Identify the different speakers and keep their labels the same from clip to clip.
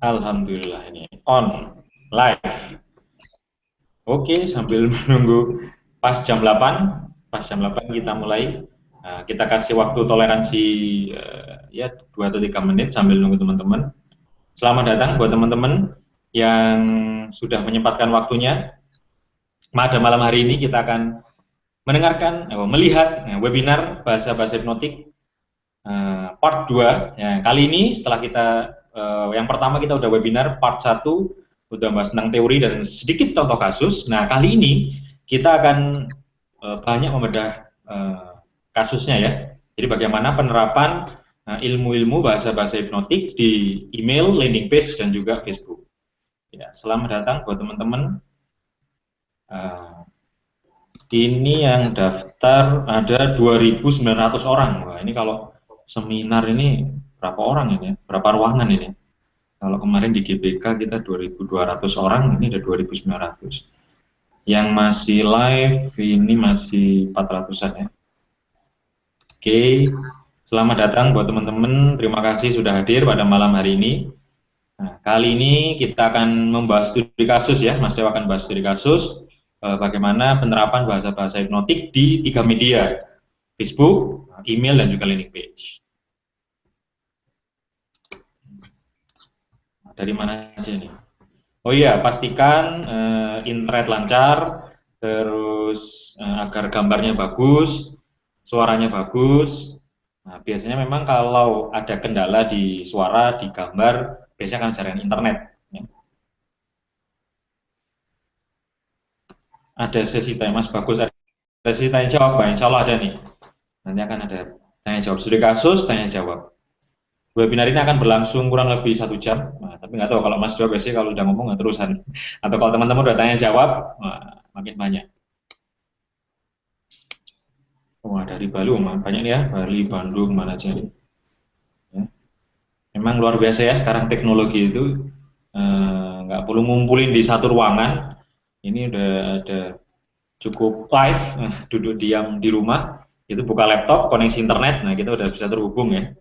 Speaker 1: Alhamdulillah ini on live. Oke, sambil menunggu pas jam 8 kita mulai. Nah, kita kasih waktu toleransi ya 2 atau 3 menit sambil nunggu teman-teman. Selamat datang buat teman-teman yang sudah menyempatkan waktunya. Pada malam hari ini kita akan melihat webinar bahasa-bahasa hipnotik part 2. Ya, kali ini setelah kita yang pertama kita udah webinar part 1 udah bahas tentang teori dan sedikit contoh kasus. Nah, kali ini kita akan banyak membedah kasusnya ya. Jadi bagaimana penerapan ilmu-ilmu bahasa-bahasa hipnotik di email, landing page dan juga Facebook. Ya, selamat datang buat teman-teman. Ini yang daftar ada 2.900 orang. Wah, ini kalau seminar ini berapa orang ini? Berapa ruangan ini? Kalau kemarin di GBK kita 2.200 orang, ini ada 2.900. Yang masih live ini masih 400-an ya. Oke, selamat datang buat teman-teman. Terima kasih sudah hadir pada malam hari ini. Nah, kali ini kita akan membahas studi kasus ya. Mas Dewa akan bahas studi kasus bagaimana penerapan bahasa-bahasa hipnotik di 3 media, Facebook, email, dan juga landing page. Dari mana aja nih? Oh iya, pastikan internet lancar, terus agar gambarnya bagus, suaranya bagus. Nah, biasanya memang kalau ada kendala di suara, di gambar, biasanya akan jaringan internet. Ya. Ada sesi tanya Mas, bagus. Ada sesi tanya jawab, Pak. Insya Allah ada nih. Nanti akan ada tanya jawab studi kasus, tanya jawab. Webinar ini akan berlangsung kurang lebih 1 jam. Nah, tapi nggak tahu kalau Mas Dua biasanya kalau udah ngomong nggak terusan. Atau kalau teman-teman udah tanya jawab, makin banyak. Wah, dari Bali banyak ya, Bali, Bandung, mana aja nih. Ya. Memang luar biasa ya sekarang teknologi itu nggak perlu ngumpulin di satu ruangan. Ini udah ada cukup live, duduk diam di rumah, itu buka laptop, koneksi internet, nah kita udah bisa terhubung ya.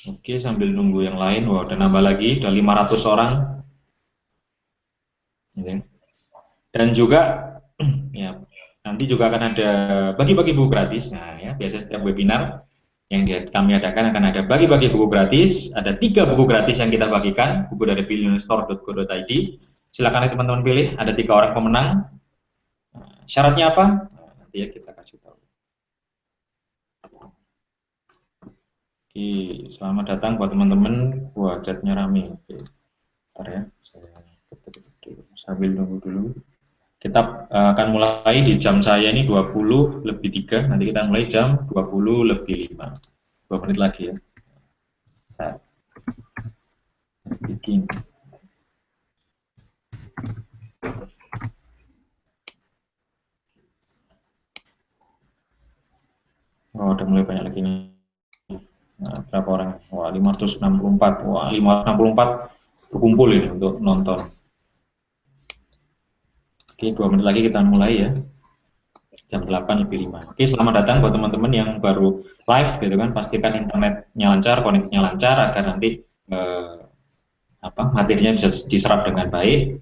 Speaker 1: Oke, sambil nunggu yang lain, wah udah nambah lagi, udah 500 orang. Dan juga ya nanti juga akan ada bagi-bagi buku gratis. Nah ya biasa setiap webinar yang kami adakan akan ada bagi-bagi buku gratis. Ada 3 buku gratis yang kita bagikan, buku dari billionstore.co.id. Silakan teman-teman pilih. Ada 3 orang pemenang. Syaratnya apa? Nah, nanti ya kita kasih tahu. Oke, selamat datang buat teman-teman. Wah, chatnya rame. Oke, bentar ya, saya ketik dulu sambil nunggu dulu. Kita akan mulai di jam saya ini 20 lebih 3, nanti kita mulai jam 20 lebih 5. 2 menit lagi ya. Nah, bikin. Oh, udah mulai banyak lagi nih. Nah, berapa orang? Wah, 564. Wah, 564 berkumpul ini untuk nonton. Oke, 2 menit lagi kita mulai ya. Jam 8 lebih 5. Oke, selamat datang buat teman-teman yang baru live gitu kan. Pastikan internetnya lancar, koneksinya lancar agar nanti materinya bisa diserap dengan baik.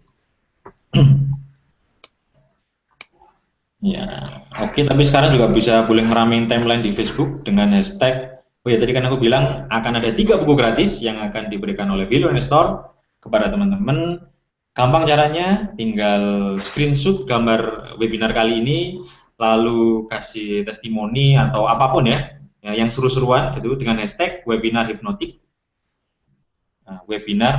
Speaker 1: Ya, oke. Tapi sekarang juga bisa boleh ngeramein timeline di Facebook dengan hashtag. Oh ya, tadi kan aku bilang akan ada 3 buku gratis yang akan diberikan oleh Billionaire Store kepada teman-teman. Gampang caranya, tinggal screenshot gambar webinar kali ini, lalu kasih testimoni atau apapun ya yang seru-seruan gitu dengan hashtag webinar hipnotik. Nah,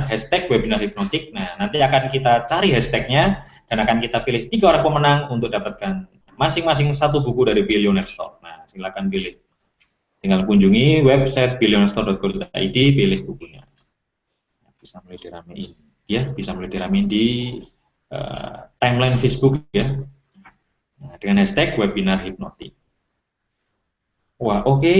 Speaker 1: hashtag webinar hipnotik. Nah, nanti akan kita cari hashtagnya dan akan kita pilih 3 orang pemenang untuk dapatkan masing-masing 1 buku dari Billionaire Store. Nah, silakan pilih. Tinggal kunjungi website billionairesstore.co.id, pilih bukunya. Bisa mulai diramein. Ya, bisa mulai diramein di timeline Facebook ya. Nah, dengan hashtag webinar hipnotik. Wah, oke.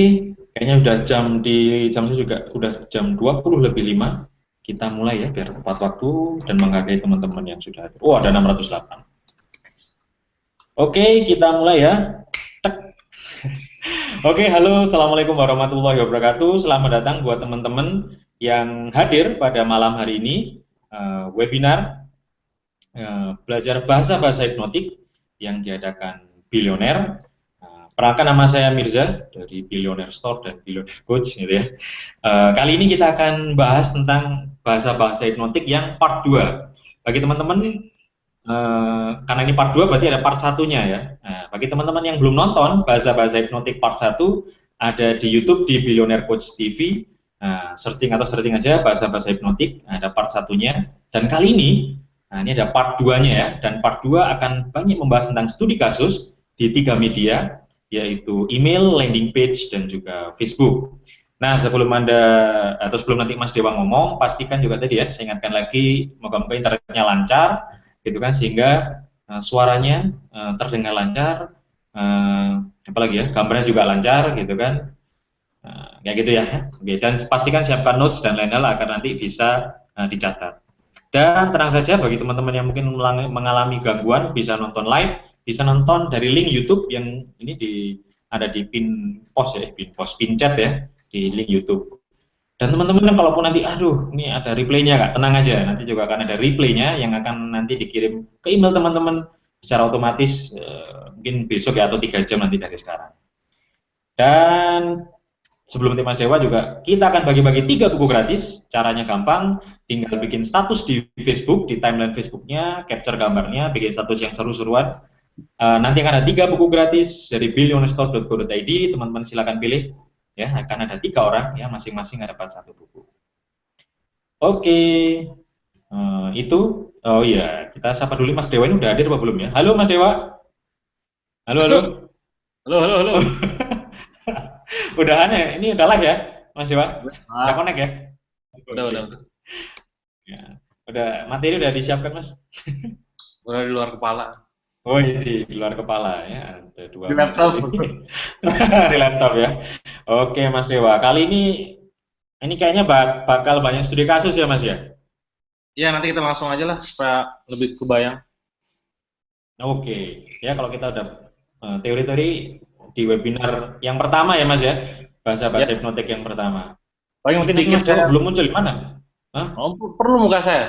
Speaker 1: Kayaknya udah jam saya juga udah jam 20 lebih 5. Kita mulai ya biar tepat waktu dan menghargai teman-teman yang sudah hadir. Oh, ada 608. Oke, kita mulai ya. Tek. Oke, halo, assalamualaikum warahmatullahi wabarakatuh. Selamat datang buat teman-teman yang hadir pada malam hari ini, webinar belajar bahasa-bahasa hipnotik yang diadakan Billionaire. Perkenalkan, nama saya Mirza dari Billionaire Store dan Billionaire Coach gitu ya. Kali ini kita akan bahas tentang bahasa-bahasa hipnotik yang part 2. Bagi teman-teman, karena ini part 2 berarti ada part satunya ya. Nah, bagi teman-teman yang belum nonton bahasa-bahasa hipnotik part 1, ada di YouTube di Billionaire Coach TV. Nah, searching aja bahasa-bahasa hipnotik, ada part satunya. Dan kali ini, nah ini ada part 2-nya ya. Dan part 2 akan banyak membahas tentang studi kasus di 3 media, yaitu email, landing page, dan juga Facebook. Nah, sebelum nanti Mas Dewa ngomong, pastikan juga tadi ya, saya ingatkan lagi, moga-moga internetnya lancar, gitu kan, sehingga suaranya terdengar lancar, apalagi ya, gambarnya juga lancar, gitu kan, kayak gitu ya. Oke, dan pastikan siapkan notes dan lain-lain agar nanti bisa dicatat. Dan tenang saja, bagi teman-teman yang mungkin mengalami gangguan, bisa nonton live, bisa nonton dari link YouTube yang ini ada di pin post ya, pin chat ya, di link YouTube. Dan teman-teman yang kalaupun nanti, aduh, ini ada replaynya Kak, tenang aja, nanti juga akan ada replaynya yang akan nanti dikirim ke email teman-teman secara otomatis, mungkin besok ya, atau 3 jam nanti dari sekarang. Dan sebelum Mas Dewa juga, kita akan bagi-bagi 3 buku gratis, caranya gampang, tinggal bikin status di Facebook, di timeline Facebooknya, capture gambarnya, bikin status yang seru-seruan. Nanti akan ada 3 buku gratis dari billionestore.co.id, teman-teman silakan pilih. Ya, akan ada 3 orang ya, masing-masing dapat 1 buku. Oke, itu. Oh iya, kita sapa dulu Mas Dewa, ini udah hadir apa belum ya? Halo Mas Dewa. Halo, halo.
Speaker 2: Halo, halo, halo.
Speaker 1: Udahan ya? Ini udah live ya, Mas Dewa? Udah connect ya?
Speaker 2: Udah.
Speaker 1: Ya, udah materi udah disiapkan Mas?
Speaker 2: Udah di luar kepala.
Speaker 1: Oh iya, di luar kepala ya, ada 2
Speaker 2: Di
Speaker 1: Mas.
Speaker 2: laptop.
Speaker 1: Di laptop ya. Oke Mas Dewa, kali ini kayaknya bakal banyak studi kasus ya Mas ya?
Speaker 2: Ya, nanti kita langsung aja lah supaya lebih kebayang.
Speaker 1: Oke, ya kalau kita udah teori-teori di webinar yang pertama ya Mas ya, bahasa-bahasa
Speaker 2: Ya,
Speaker 1: hipnotik yang pertama.
Speaker 2: paling
Speaker 1: Ini
Speaker 2: mungkin
Speaker 1: nanti
Speaker 2: dikit
Speaker 1: Mas Dewa
Speaker 2: saya.
Speaker 1: belum muncul di mana? Hah?
Speaker 2: Oh, perlu muka saya.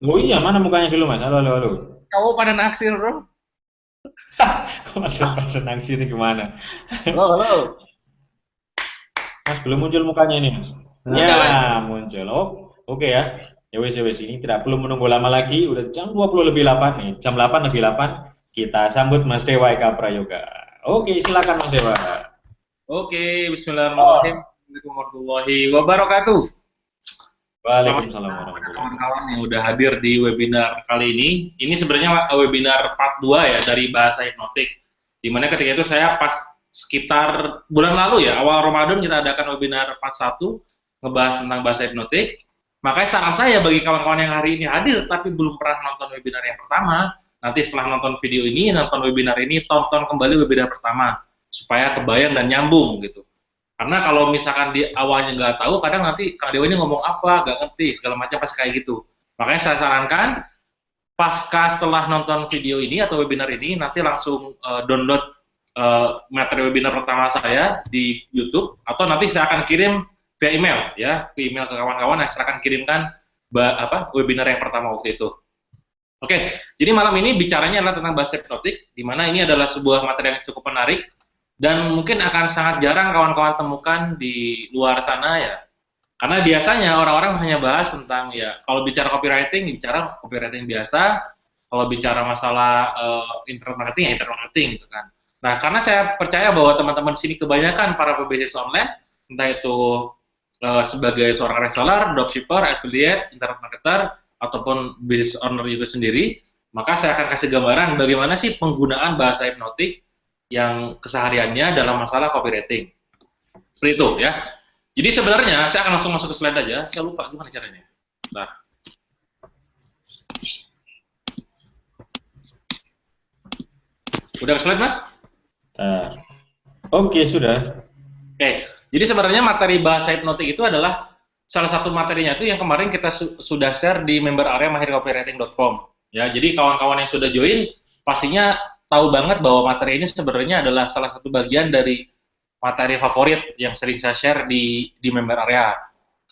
Speaker 1: Oh iya, mana mukanya dulu Mas? Halo, halo, halo.
Speaker 2: Kamu pada naksir, bro.
Speaker 1: Kok maksud nangsi ini gimana?
Speaker 2: Halo, halo.
Speaker 1: Mas belum muncul mukanya ini Mas.
Speaker 2: Muncul lagi.
Speaker 1: Ya, muncul. Oh, oke ya. Ya wes ini tidak perlu menunggu lama lagi. Udah jam 20 lebih 8 nih. Jam 8 lebih 8. Kita sambut Mas Dewa Eka Prayoga. Oke, silakan Mas Dewa.
Speaker 2: Oke, bismillahirrahmanirrahim. Assalamualaikum warahmatullahi wabarakatuh. Selamat
Speaker 1: Waalaikumsalam
Speaker 2: datang kepada
Speaker 1: warahmatullahi wabarakatuh.
Speaker 2: kawan-kawan yang udah hadir di webinar kali ini. Ini sebenarnya webinar part 2 ya dari bahasa hipnotik. Dimana ketika itu saya pas sekitar bulan lalu ya, awal Ramadan kita adakan webinar part 1 ngebahas tentang bahasa hipnotik. Makanya saran saya bagi kawan-kawan yang hari ini hadir tapi belum pernah nonton webinar yang pertama, nanti setelah nonton video ini, nonton webinar ini, tonton kembali webinar pertama supaya kebayang dan nyambung gitu. Karena kalau misalkan di awalnya nggak tahu, kadang nanti Kak Dewa ini ngomong apa, nggak ngerti, segala macam pas kayak gitu. Makanya saya sarankan, pasca setelah nonton video ini atau webinar ini, nanti langsung download materi webinar pertama saya di YouTube, atau nanti saya akan kirim via email, ya, ke email ke kawan-kawan yang saya akan kirimkan webinar yang pertama waktu itu. Oke, jadi malam ini bicaranya adalah tentang bahasa hipnotik, di mana ini adalah sebuah materi yang cukup menarik, dan mungkin akan sangat jarang kawan-kawan temukan di luar sana ya. Karena biasanya orang-orang hanya bahas tentang ya kalau bicara copywriting biasa, kalau bicara masalah internet marketing ya internet marketing gitu kan. Nah, karena saya percaya bahwa teman-teman di sini kebanyakan para pebisnis online, entah itu sebagai seorang reseller, dropshipper, affiliate, internet marketer ataupun business owner itu sendiri, maka saya akan kasih gambaran bagaimana sih penggunaan bahasa hipnotik yang kesehariannya dalam masalah copywriting. Seperti itu ya. Jadi sebenarnya saya akan langsung masuk ke slide aja. Saya lupa gimana caranya. Nah. Udah ke slide, Mas?
Speaker 1: Oke, sudah.
Speaker 2: Oke. Jadi sebenarnya materi bahasa hipnotik itu adalah salah satu materinya itu yang kemarin kita sudah share di member area mahircopywriting.com. Ya, jadi kawan-kawan yang sudah join pastinya tahu banget bahwa materi ini sebenarnya adalah salah satu bagian dari materi favorit yang sering saya share di member area.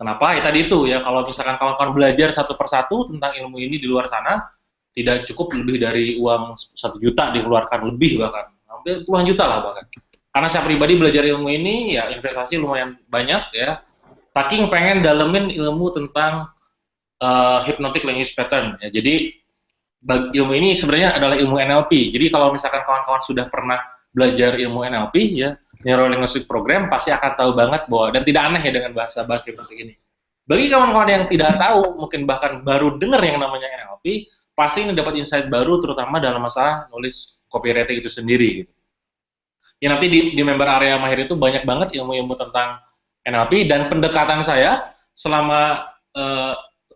Speaker 2: Kenapa? Ya tadi itu ya, kalau misalkan kawan-kawan belajar satu persatu tentang ilmu ini di luar sana, tidak cukup lebih dari uang 1 juta dikeluarkan, lebih bahkan, hampir puluhan juta lah bahkan. Karena saya pribadi belajar ilmu ini, ya investasi lumayan banyak ya, saking pengen dalemin ilmu tentang hypnotic language pattern ya. Jadi ilmu ini sebenarnya adalah ilmu NLP. Jadi kalau misalkan kawan-kawan sudah pernah belajar ilmu NLP ya, Neuro Linguistic Program, pasti akan tahu banget bahwa, dan tidak aneh ya dengan bahasa-bahasa hipnotik ini. Bagi kawan-kawan yang tidak tahu, mungkin bahkan baru dengar yang namanya NLP, pasti ini dapat insight baru terutama dalam masalah nulis copywriting itu sendiri gitu. Ya nanti di member area mahir itu banyak banget ilmu-ilmu tentang NLP, dan pendekatan saya selama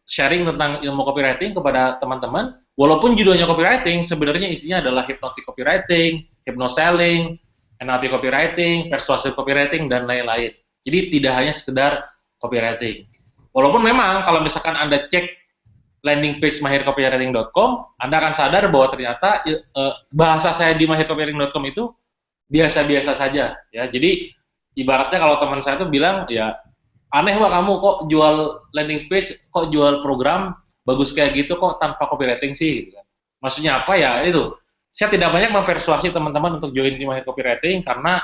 Speaker 2: sharing tentang ilmu copywriting kepada teman-teman, walaupun judulnya copywriting, sebenarnya isinya adalah hypnotic copywriting, hypnoselling, NLP copywriting, persuasive copywriting, dan lain-lain. Jadi tidak hanya sekedar copywriting. Walaupun memang kalau misalkan Anda cek landing page mahircopywriting.com, Anda akan sadar bahwa ternyata bahasa saya di mahircopywriting.com itu biasa-biasa saja ya. Jadi ibaratnya kalau teman saya tuh bilang, ya aneh Wak, kamu kok jual landing page, kok jual program bagus kayak gitu kok tanpa copywriting sih gitu kan. Maksudnya apa ya, itu saya tidak banyak mempersuasi teman-teman untuk join di Mahir Copywriting karena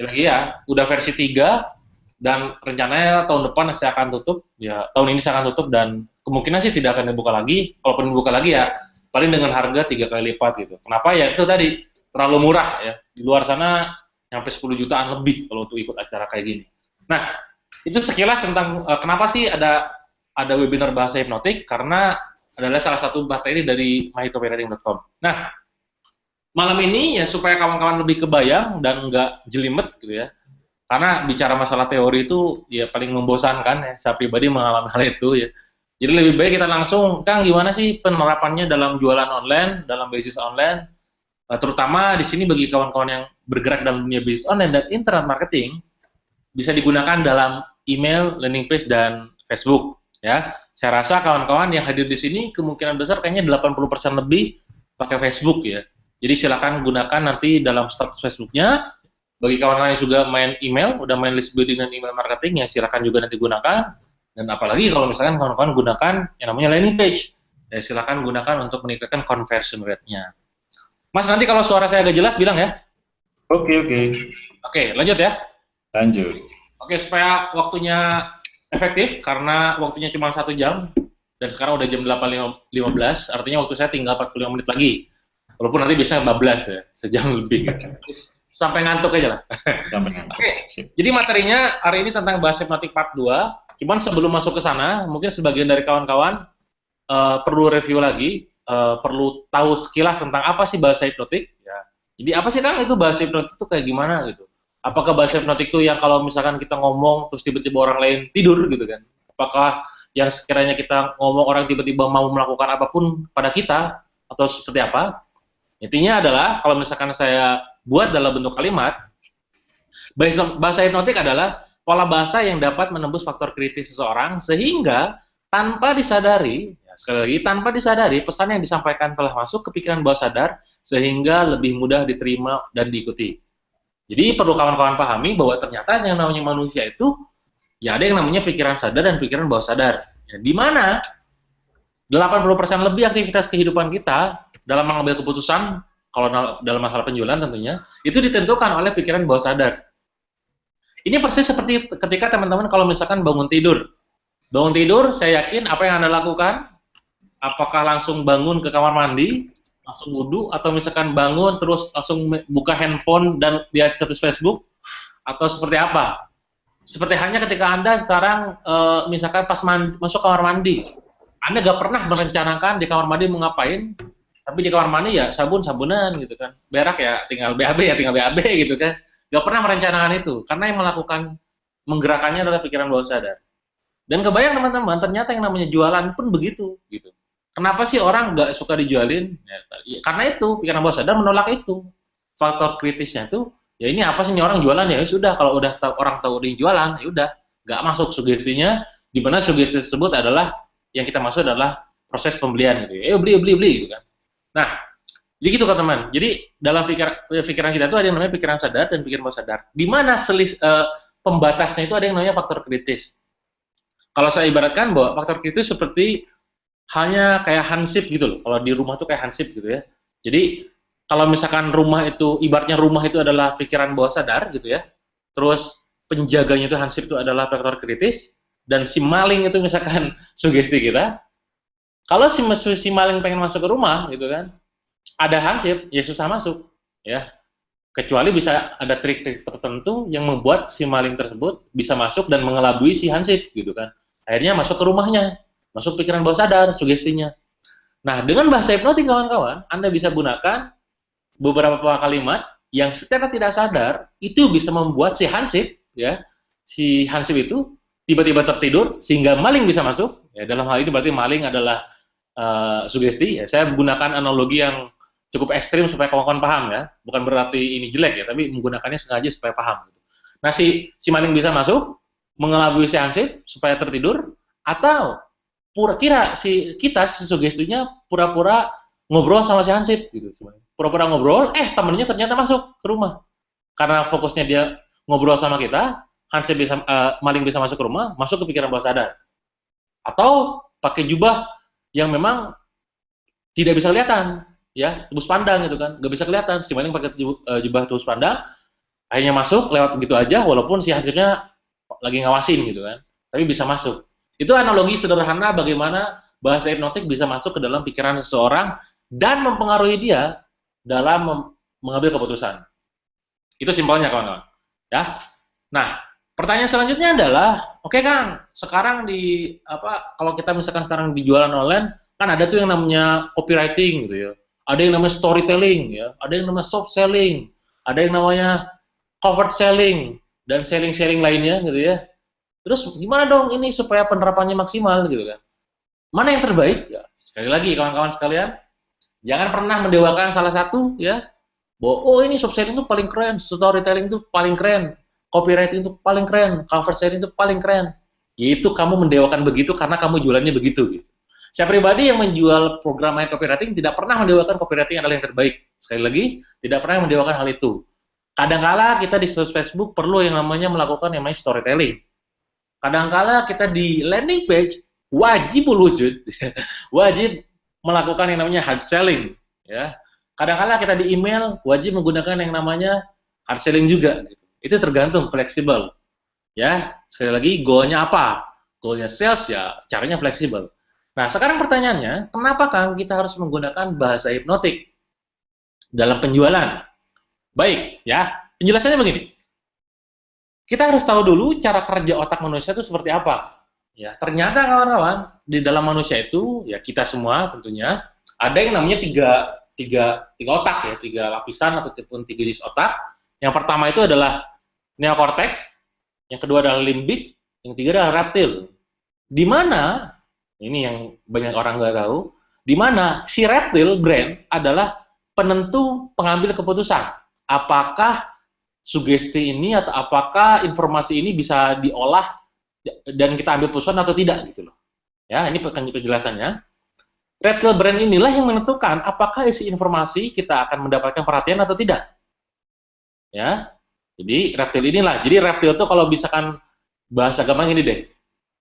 Speaker 2: ya udah versi 3 dan rencananya tahun depan saya akan tutup, ya tahun ini saya akan tutup, dan kemungkinan sih tidak akan dibuka lagi. Kalaupun dibuka lagi ya paling dengan harga 3 kali lipat gitu. Kenapa? Ya itu tadi, terlalu murah ya. Di luar sana sampai 10 jutaan lebih kalau untuk ikut acara kayak gini. Nah, itu sekilas tentang kenapa sih ada webinar bahasa hipnotik, karena adalah salah satu materi dari mahircopywriting.com. Nah, malam ini ya supaya kawan-kawan lebih kebayang dan nggak jelimet gitu ya. Karena bicara masalah teori itu ya paling membosankan ya. Saya pribadi mengalami hal itu ya. Jadi lebih baik kita langsung, Kang, gimana sih penerapannya dalam jualan online, dalam bisnis online, terutama di sini bagi kawan-kawan yang bergerak dalam dunia bisnis online dan internet marketing, bisa digunakan dalam email, landing page, dan Facebook ya. Saya rasa kawan-kawan yang hadir di sini kemungkinan besar kayaknya 80% lebih pakai Facebook ya. Jadi silakan gunakan nanti dalam status Facebooknya. Bagi kawan-kawan yang juga main email, udah main list building dan email marketing, ya silakan juga nanti gunakan. Dan apalagi kalau misalkan kawan-kawan gunakan yang namanya landing page, ya silakan gunakan untuk meningkatkan conversion rate-nya. Mas, nanti kalau suara saya agak jelas bilang ya.
Speaker 1: Oke.
Speaker 2: Oke, lanjut ya.
Speaker 1: Lanjut.
Speaker 2: Oke, supaya waktunya efektif, karena waktunya cuma 1 jam, dan sekarang udah jam 8.15, artinya waktu saya tinggal 45 menit lagi. Walaupun nanti biasanya 15 ya, sejam lebih. Sampai ngantuk aja lah. Oke, jadi materinya hari ini tentang bahasa hipnotik part 2. Cuman sebelum masuk ke sana, mungkin sebagian dari kawan-kawan perlu review lagi, perlu tahu sekilas tentang apa sih bahasa hipnotik. Ya. Jadi apa sih Kang itu bahasa hipnotik itu kayak gimana gitu? Apakah bahasa hipnotik itu yang kalau misalkan kita ngomong terus tiba-tiba orang lain tidur gitu kan? Apakah yang sekiranya kita ngomong orang tiba-tiba mau melakukan apapun pada kita, atau seperti apa? Intinya adalah kalau misalkan saya buat dalam bentuk kalimat, bahasa hipnotik adalah pola bahasa yang dapat menembus faktor kritis seseorang sehingga tanpa disadari, ya sekali lagi tanpa disadari, pesan yang disampaikan telah masuk ke pikiran bawah sadar sehingga lebih mudah diterima dan diikuti. Jadi perlu kawan-kawan pahami bahwa ternyata yang namanya manusia itu ya ada yang namanya pikiran sadar dan pikiran bawah sadar. Ya, di mana 80% lebih aktivitas kehidupan kita dalam mengambil keputusan, kalau dalam masalah penjualan tentunya, itu ditentukan oleh pikiran bawah sadar. Ini persis seperti ketika teman-teman kalau misalkan bangun tidur. Bangun tidur, saya yakin apa yang Anda lakukan, apakah langsung bangun ke kamar mandi, langsung wudhu, atau misalkan bangun terus langsung buka handphone dan lihat status Facebook, atau seperti apa? Seperti hanya ketika Anda sekarang misalkan pas masuk kamar mandi, Anda gak pernah merencanakan di kamar mandi mau ngapain, tapi di kamar mandi ya sabun-sabunan gitu kan, berak ya tinggal BAB gitu kan, gak pernah merencanakan itu, karena yang menggerakkannya adalah pikiran bawah sadar. Dan kebayang teman-teman, ternyata yang namanya jualan pun begitu gitu. Kenapa sih orang gak suka dijualin? Ya, karena itu, pikiran bawah sadar menolak itu. Faktor kritisnya itu, ya ini apa sih ini orang jualan, ya sudah, kalau udah orang tahu dia jualan, ya udah, gak masuk sugestinya, di mana sugesti tersebut adalah yang kita maksud adalah proses pembelian gitu. Beli gitu kan. Nah, jadi gitu kan teman. Jadi dalam pikiran kita itu ada yang namanya pikiran sadar dan pikiran bawah sadar. Di mana pembatasnya itu ada yang namanya faktor kritis. Kalau saya ibaratkan bahwa faktor kritis seperti hanya kayak hansip gitu loh. Kalau di rumah tuh kayak hansip gitu ya. Jadi kalau misalkan rumah itu, ibaratnya rumah itu adalah pikiran bawah sadar gitu ya. Terus penjaganya itu hansip itu adalah faktor kritis, dan si maling itu misalkan sugesti kita. Kalau si maling pengen masuk ke rumah gitu kan, ada hansip, ya susah masuk ya. Kecuali bisa ada trik-trik tertentu yang membuat si maling tersebut bisa masuk dan mengelabui si hansip gitu kan. Akhirnya masuk ke rumahnya, masuk pikiran bawah sadar, sugestinya. Nah, dengan bahasa hipnotik kawan-kawan, Anda bisa gunakan beberapa kalimat yang secara tidak sadar itu bisa membuat si hansip ya, si hansip itu tiba-tiba tertidur sehingga maling bisa masuk. Ya, dalam hal ini berarti maling adalah sugesti. Ya, saya menggunakan analogi yang cukup ekstrim supaya kawan-kawan paham ya. Bukan berarti ini jelek ya, tapi menggunakannya sengaja supaya paham. Nah, si maling bisa masuk, mengelabui si hansip supaya tertidur, atau pura-kira si sugestinya pura-pura ngobrol sama si hansip gitu sebenarnya. Pura-pura ngobrol, temennya ternyata masuk ke rumah. Karena fokusnya dia ngobrol sama kita, hansip bisa maling bisa masuk ke rumah, masuk ke pikiran bawah sadar. Atau pakai jubah yang memang tidak bisa kelihatan, ya, tebus pandang gitu kan, nggak bisa kelihatan. Si maling pakai jubah tebus pandang, akhirnya masuk lewat gitu aja, walaupun si hansipnya lagi ngawasin gitu kan, tapi bisa masuk. Itu analogi sederhana bagaimana bahasa hipnotik bisa masuk ke dalam pikiran seseorang dan mempengaruhi dia dalam mengambil keputusan. Itu simpelnya kawan-kawan. Ya. Nah, pertanyaan selanjutnya adalah, oke Kang, sekarang kalau kita misalkan sekarang di jualan online, kan ada tuh yang namanya copywriting gitu ya. Ada yang namanya storytelling ya, ada yang namanya soft selling, ada yang namanya covert selling dan selling-selling lainnya gitu ya. Terus gimana dong ini supaya penerapannya maksimal gitu kan? Mana yang terbaik? Ya, sekali lagi kawan-kawan sekalian, jangan pernah mendewakan salah satu ya. Bahwa ini soft selling itu paling keren, storytelling itu paling keren, copywriting itu paling keren, cover selling itu paling keren. Yaitu kamu mendewakan begitu karena kamu jualannya begitu gitu. Saya pribadi yang menjual program copywriting tidak pernah mendewakan copywriting adalah yang terbaik. Sekali lagi, tidak pernah mendewakan hal itu. Kadangkala kita di status Facebook perlu yang namanya melakukan yang namanya storytelling. Kadangkala kita di landing page wajib wujud, wajib melakukan yang namanya hard selling. Ya, kadangkala kita di email wajib menggunakan yang namanya hard selling juga. Itu tergantung, fleksibel. Ya, sekali lagi goalnya apa? Goalnya sales ya, caranya fleksibel. Nah, sekarang pertanyaannya, kenapa kan kita harus menggunakan bahasa hipnotik dalam penjualan? Baik, ya, penjelasannya begini. Kita harus tahu dulu cara kerja otak manusia itu seperti apa. Ya, ternyata kawan-kawan di dalam manusia itu, ya kita semua tentunya ada yang namanya tiga otak ya, tiga lapisan ataupun tiga jenis otak. Yang pertama itu adalah neokortex, yang kedua adalah limbik, yang ketiga adalah reptil. Di mana ini yang banyak orang nggak tahu, di mana si reptil brain adalah penentu pengambil keputusan. Apakah sugesti ini atau apakah informasi ini bisa diolah dan kita ambil keputusan atau tidak gitu loh. Ya, ini penjelasannya. Reptile brain inilah yang menentukan apakah isi informasi kita akan mendapatkan perhatian atau tidak. Ya. Jadi reptil inilah. Jadi reptil itu kalau misalkan bahasa gampang ini deh.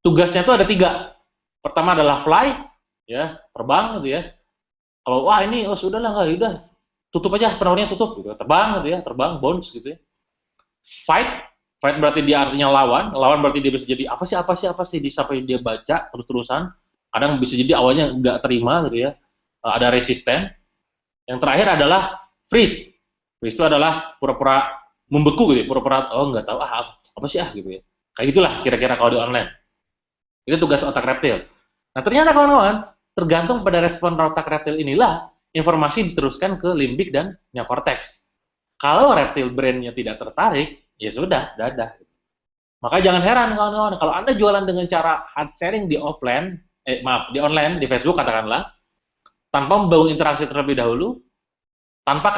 Speaker 2: Tugasnya itu ada 3. Pertama adalah fly, ya, terbang gitu ya. Kalau wah ini sudahlah enggak, udah tutup aja penawarnya tutup gitu. Terbang gitu ya, terbang bounce gitu ya. Fight berarti dia artinya lawan berarti dia bisa jadi apa sih sampai dia baca terus-terusan. Kadang bisa jadi awalnya nggak terima gitu ya, ada resisten. Yang terakhir adalah freeze. Freeze itu adalah pura-pura membeku gitu ya, pura-pura nggak tahu apa sih gitu ya. Kayak gitulah kira-kira kalau di online. Itu tugas otak reptil. Nah ternyata kawan-kawan, tergantung pada respon otak reptil inilah informasi diteruskan ke limbik dan neokortex. Kalau reptil brain-nya tidak tertarik, ya sudah, dadah. Maka jangan heran kawan-kawan, kalau Anda jualan dengan cara hard selling di offline, di online, di Facebook katakanlah, tanpa membangun interaksi terlebih dahulu, tanpa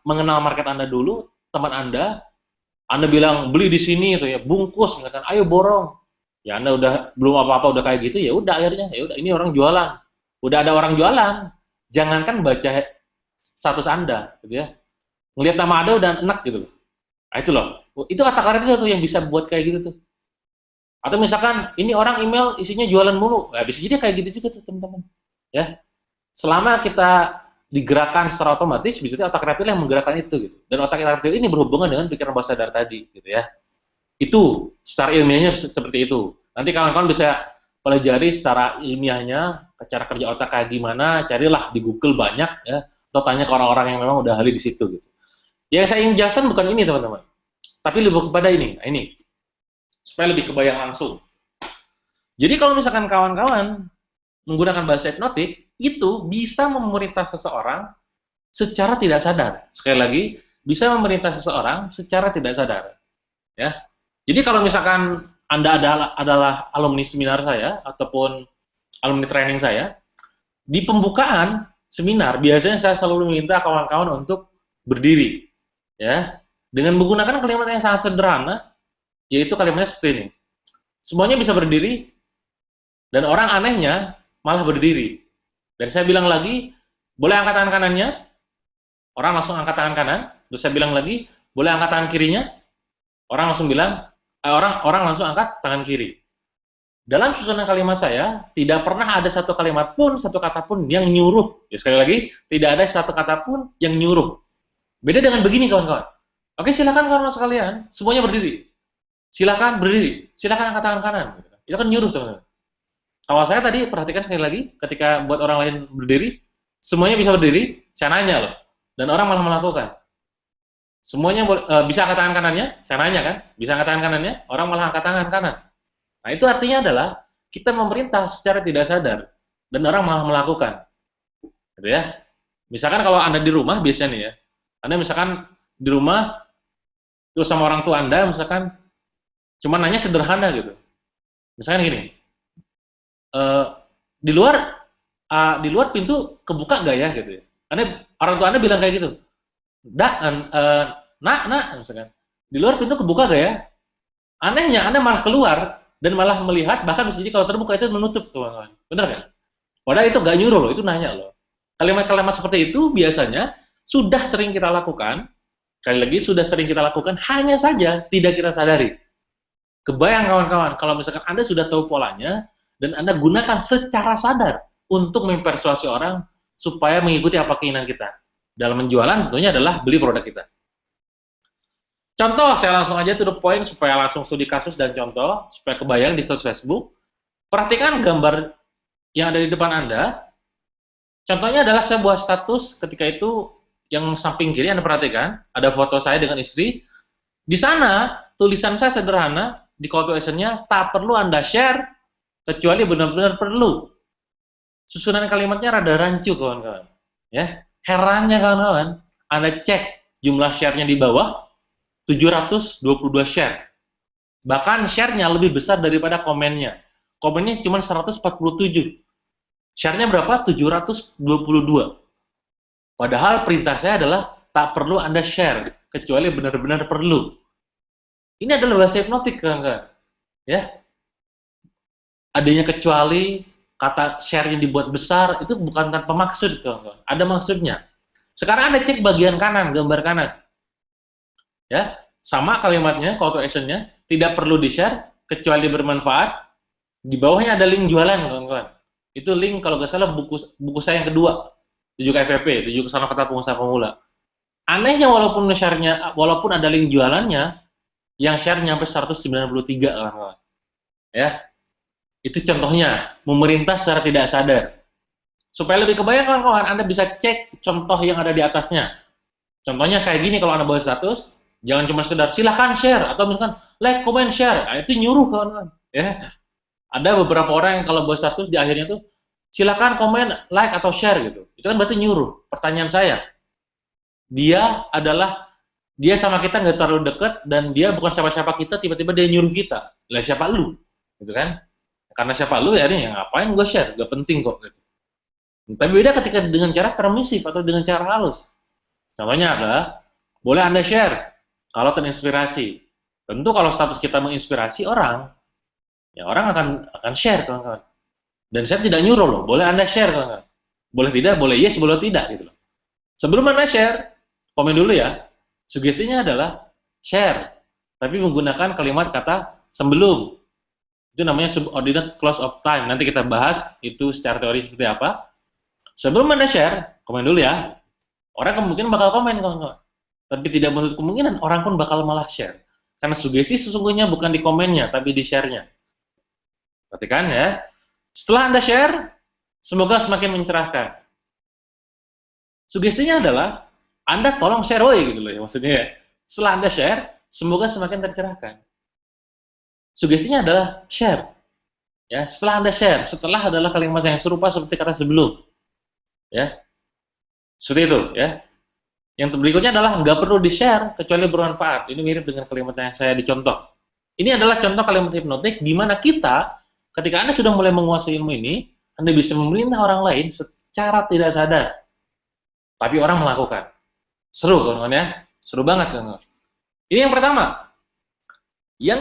Speaker 2: mengenal market Anda dulu, teman Anda bilang beli di sini itu ya, bungkus, misalkan, ayo borong. Ya Anda udah belum apa-apa udah kayak gitu, ya udah akhirnya, ya udah ini orang jualan. Udah ada orang jualan, jangankan baca status Anda, gitu ya. Ngelihat nama Anda udah enak gitu loh. Nah, itu loh. Itu otak reptil tuh yang bisa buat kayak gitu tuh. Atau misalkan ini orang email isinya jualan mulu, nah, bisa jadi kayak gitu juga tuh teman-teman. Ya, selama kita digerakkan secara otomatis, bisa jadi otak reptil yang menggerakkan itu gitu. Dan otak reptil ini berhubungan dengan pikiran bawah sadar tadi, gitu ya. Itu secara ilmiahnya seperti itu. Nanti kawan-kawan bisa pelajari secara ilmiahnya, cara kerja otak kayak gimana, carilah di Google banyak ya, atau tanya ke orang-orang yang memang udah ahli di situ gitu. Yang saya ingin jelaskan bukan ini teman-teman, tapi lebih kepada ini. Nah, ini supaya lebih kebayang langsung. Jadi kalau misalkan kawan-kawan menggunakan bahasa hipnotik, itu bisa memerintah seseorang secara tidak sadar. Sekali lagi, bisa memerintah seseorang secara tidak sadar. Ya. Jadi kalau misalkan Anda adalah alumni seminar saya ataupun alumni training saya, di pembukaan seminar biasanya saya selalu meminta kawan-kawan untuk berdiri, ya, dengan menggunakan kalimat yang sangat sederhana, yaitu kalimatnya seperti ini. Semuanya bisa berdiri, dan orang anehnya malah berdiri. Dan saya bilang lagi, boleh angkat tangan kanannya? Orang langsung angkat tangan kanan. Terus saya bilang lagi, boleh angkat tangan kirinya? Orang langsung bilang, orang langsung angkat tangan kiri. Dalam susunan kalimat saya, tidak pernah ada satu kalimat pun, satu kata pun yang nyuruh. Ya, sekali lagi, tidak ada satu kata pun yang nyuruh. Beda dengan begini, kawan-kawan. Oke, silakan kawan-kawan sekalian, semuanya berdiri. Silakan berdiri, silakan angkat tangan kanan. Itu kan nyuruh, teman-teman. Kalau saya tadi, perhatikan sekali lagi, ketika buat orang lain berdiri, semuanya bisa berdiri, saya nanya loh. Dan orang malah melakukan. Semuanya bisa angkat tangan kanannya, saya nanya kan, bisa angkat tangan kanannya, orang malah angkat tangan kanan. Nah, itu artinya adalah kita memerintah secara tidak sadar dan orang malah melakukan. Gitu ya. Misalkan kalau Anda di rumah biasanya nih ya. Anda misalkan di rumah terus sama orang tua Anda misalkan cuma nanya sederhana gitu. Misalkan gini. Di luar pintu kebuka nggak ya gitu ya. Orang tua Anda bilang kayak gitu. Nak, misalkan. Di luar pintu kebuka nggak ya? Anehnya Anda malah keluar dan malah melihat, bahkan bisa jadi kalau terbuka itu menutup, teman-teman. Benar kan? Padahal itu gak nyuruh loh, itu nanya loh. Kalimat-kalimat seperti itu biasanya sudah sering kita lakukan, kali lagi sudah sering kita lakukan, hanya saja tidak kita sadari. Kebayang kawan-kawan, kalau misalkan Anda sudah tahu polanya, dan Anda gunakan secara sadar untuk mempersuasi orang supaya mengikuti apa keinginan kita. Dalam menjualan tentunya adalah beli produk kita. Contoh, saya langsung aja to the point supaya langsung studi kasus dan contoh, supaya kebayang di status Facebook. Perhatikan gambar yang ada di depan Anda. Contohnya adalah sebuah status ketika itu yang samping kiri Anda perhatikan, ada foto saya dengan istri. Di sana, tulisan saya sederhana, di call to action-nya, tak perlu Anda share, kecuali benar-benar perlu. Susunan kalimatnya rada rancu, kawan-kawan. Ya, herannya kawan-kawan, Anda cek jumlah share-nya di bawah, 722 share. Bahkan share-nya lebih besar daripada komennya. Komennya cuma 147. Share-nya berapa? 722. Padahal perintah saya adalah tak perlu Anda share, kecuali benar-benar perlu. Ini adalah bahasa hipnotik, kan? Ya. Adanya kecuali, kata share-nya dibuat besar, itu bukan tanpa maksud, kan? Ada maksudnya. Sekarang Anda cek bagian kanan, gambar kanan. Ya, sama kalimatnya, call to action-nya, tidak perlu di-share, kecuali bermanfaat. Di bawahnya ada link jualan, kawan-kawan. Itu link, kalau nggak salah, buku saya yang kedua, 7 KFP, 7 Kesana Kata Pengusaha Pemula. Anehnya, walaupun ada link jualannya, yang share nyampe 193, kawan-kawan. Ya, itu contohnya, memerintah secara tidak sadar. Supaya lebih kebayang, kawan-kawan, Anda bisa cek contoh yang ada di atasnya. Contohnya kayak gini, kalau Anda bawa status, jangan cuma sekedar silahkan share atau misalkan like, comment, share. Nah, itu nyuruh, kawan-kawan. Ya, ada beberapa orang yang kalau buat status di akhirnya tuh silahkan komen, like atau share gitu. Itu kan berarti nyuruh. Pertanyaan saya, dia sama kita nggak terlalu dekat dan dia bukan siapa-siapa kita, tiba-tiba dia nyuruh kita. Lah siapa lu? Gitu kan? Karena siapa lu ya ini ngapain gue share? Gak penting kok. Gitu. Tapi beda ketika dengan cara permisif atau dengan cara halus. Contohnya adalah boleh Anda share kalau terinspirasi. Tentu kalau status kita menginspirasi orang, ya orang akan share, kawan-kawan. Dan saya tidak nyuruh loh, boleh Anda share, kawan-kawan. Boleh tidak, boleh yes, boleh tidak gitu loh. Sebelum Anda share, komen dulu ya. Sugestinya adalah share, tapi menggunakan kalimat kata sebelum. Itu namanya subordinate clause of time. Nanti kita bahas itu secara teori seperti apa. Sebelum Anda share, komen dulu ya. Orang kemungkinan bakal komen, kawan-kawan. Tapi tidak menutup kemungkinan orang pun bakal malah share. Karena sugesti sesungguhnya bukan di komennya, tapi di share-nya. Perhatikan ya. Setelah Anda share, semoga semakin mencerahkan. Sugestinya adalah, Anda tolong share woy, gitu loh ya, maksudnya ya. Setelah Anda share, semoga semakin tercerahkan. Sugestinya adalah share. Ya, setelah Anda share, setelah adalah kalimat yang serupa seperti kata sebelum. Ya. Seperti itu, ya. Yang berikutnya adalah nggak perlu di-share kecuali bermanfaat. Ini mirip dengan kalimat yang saya dicontoh. Ini adalah contoh kalimat hipnotik di mana kita, ketika Anda sudah mulai menguasai ilmu ini, Anda bisa memerintah orang lain secara tidak sadar. Tapi orang melakukan. Seru, kawan-kawan ya. Seru banget, kawan-kawan. Ini yang pertama. Yang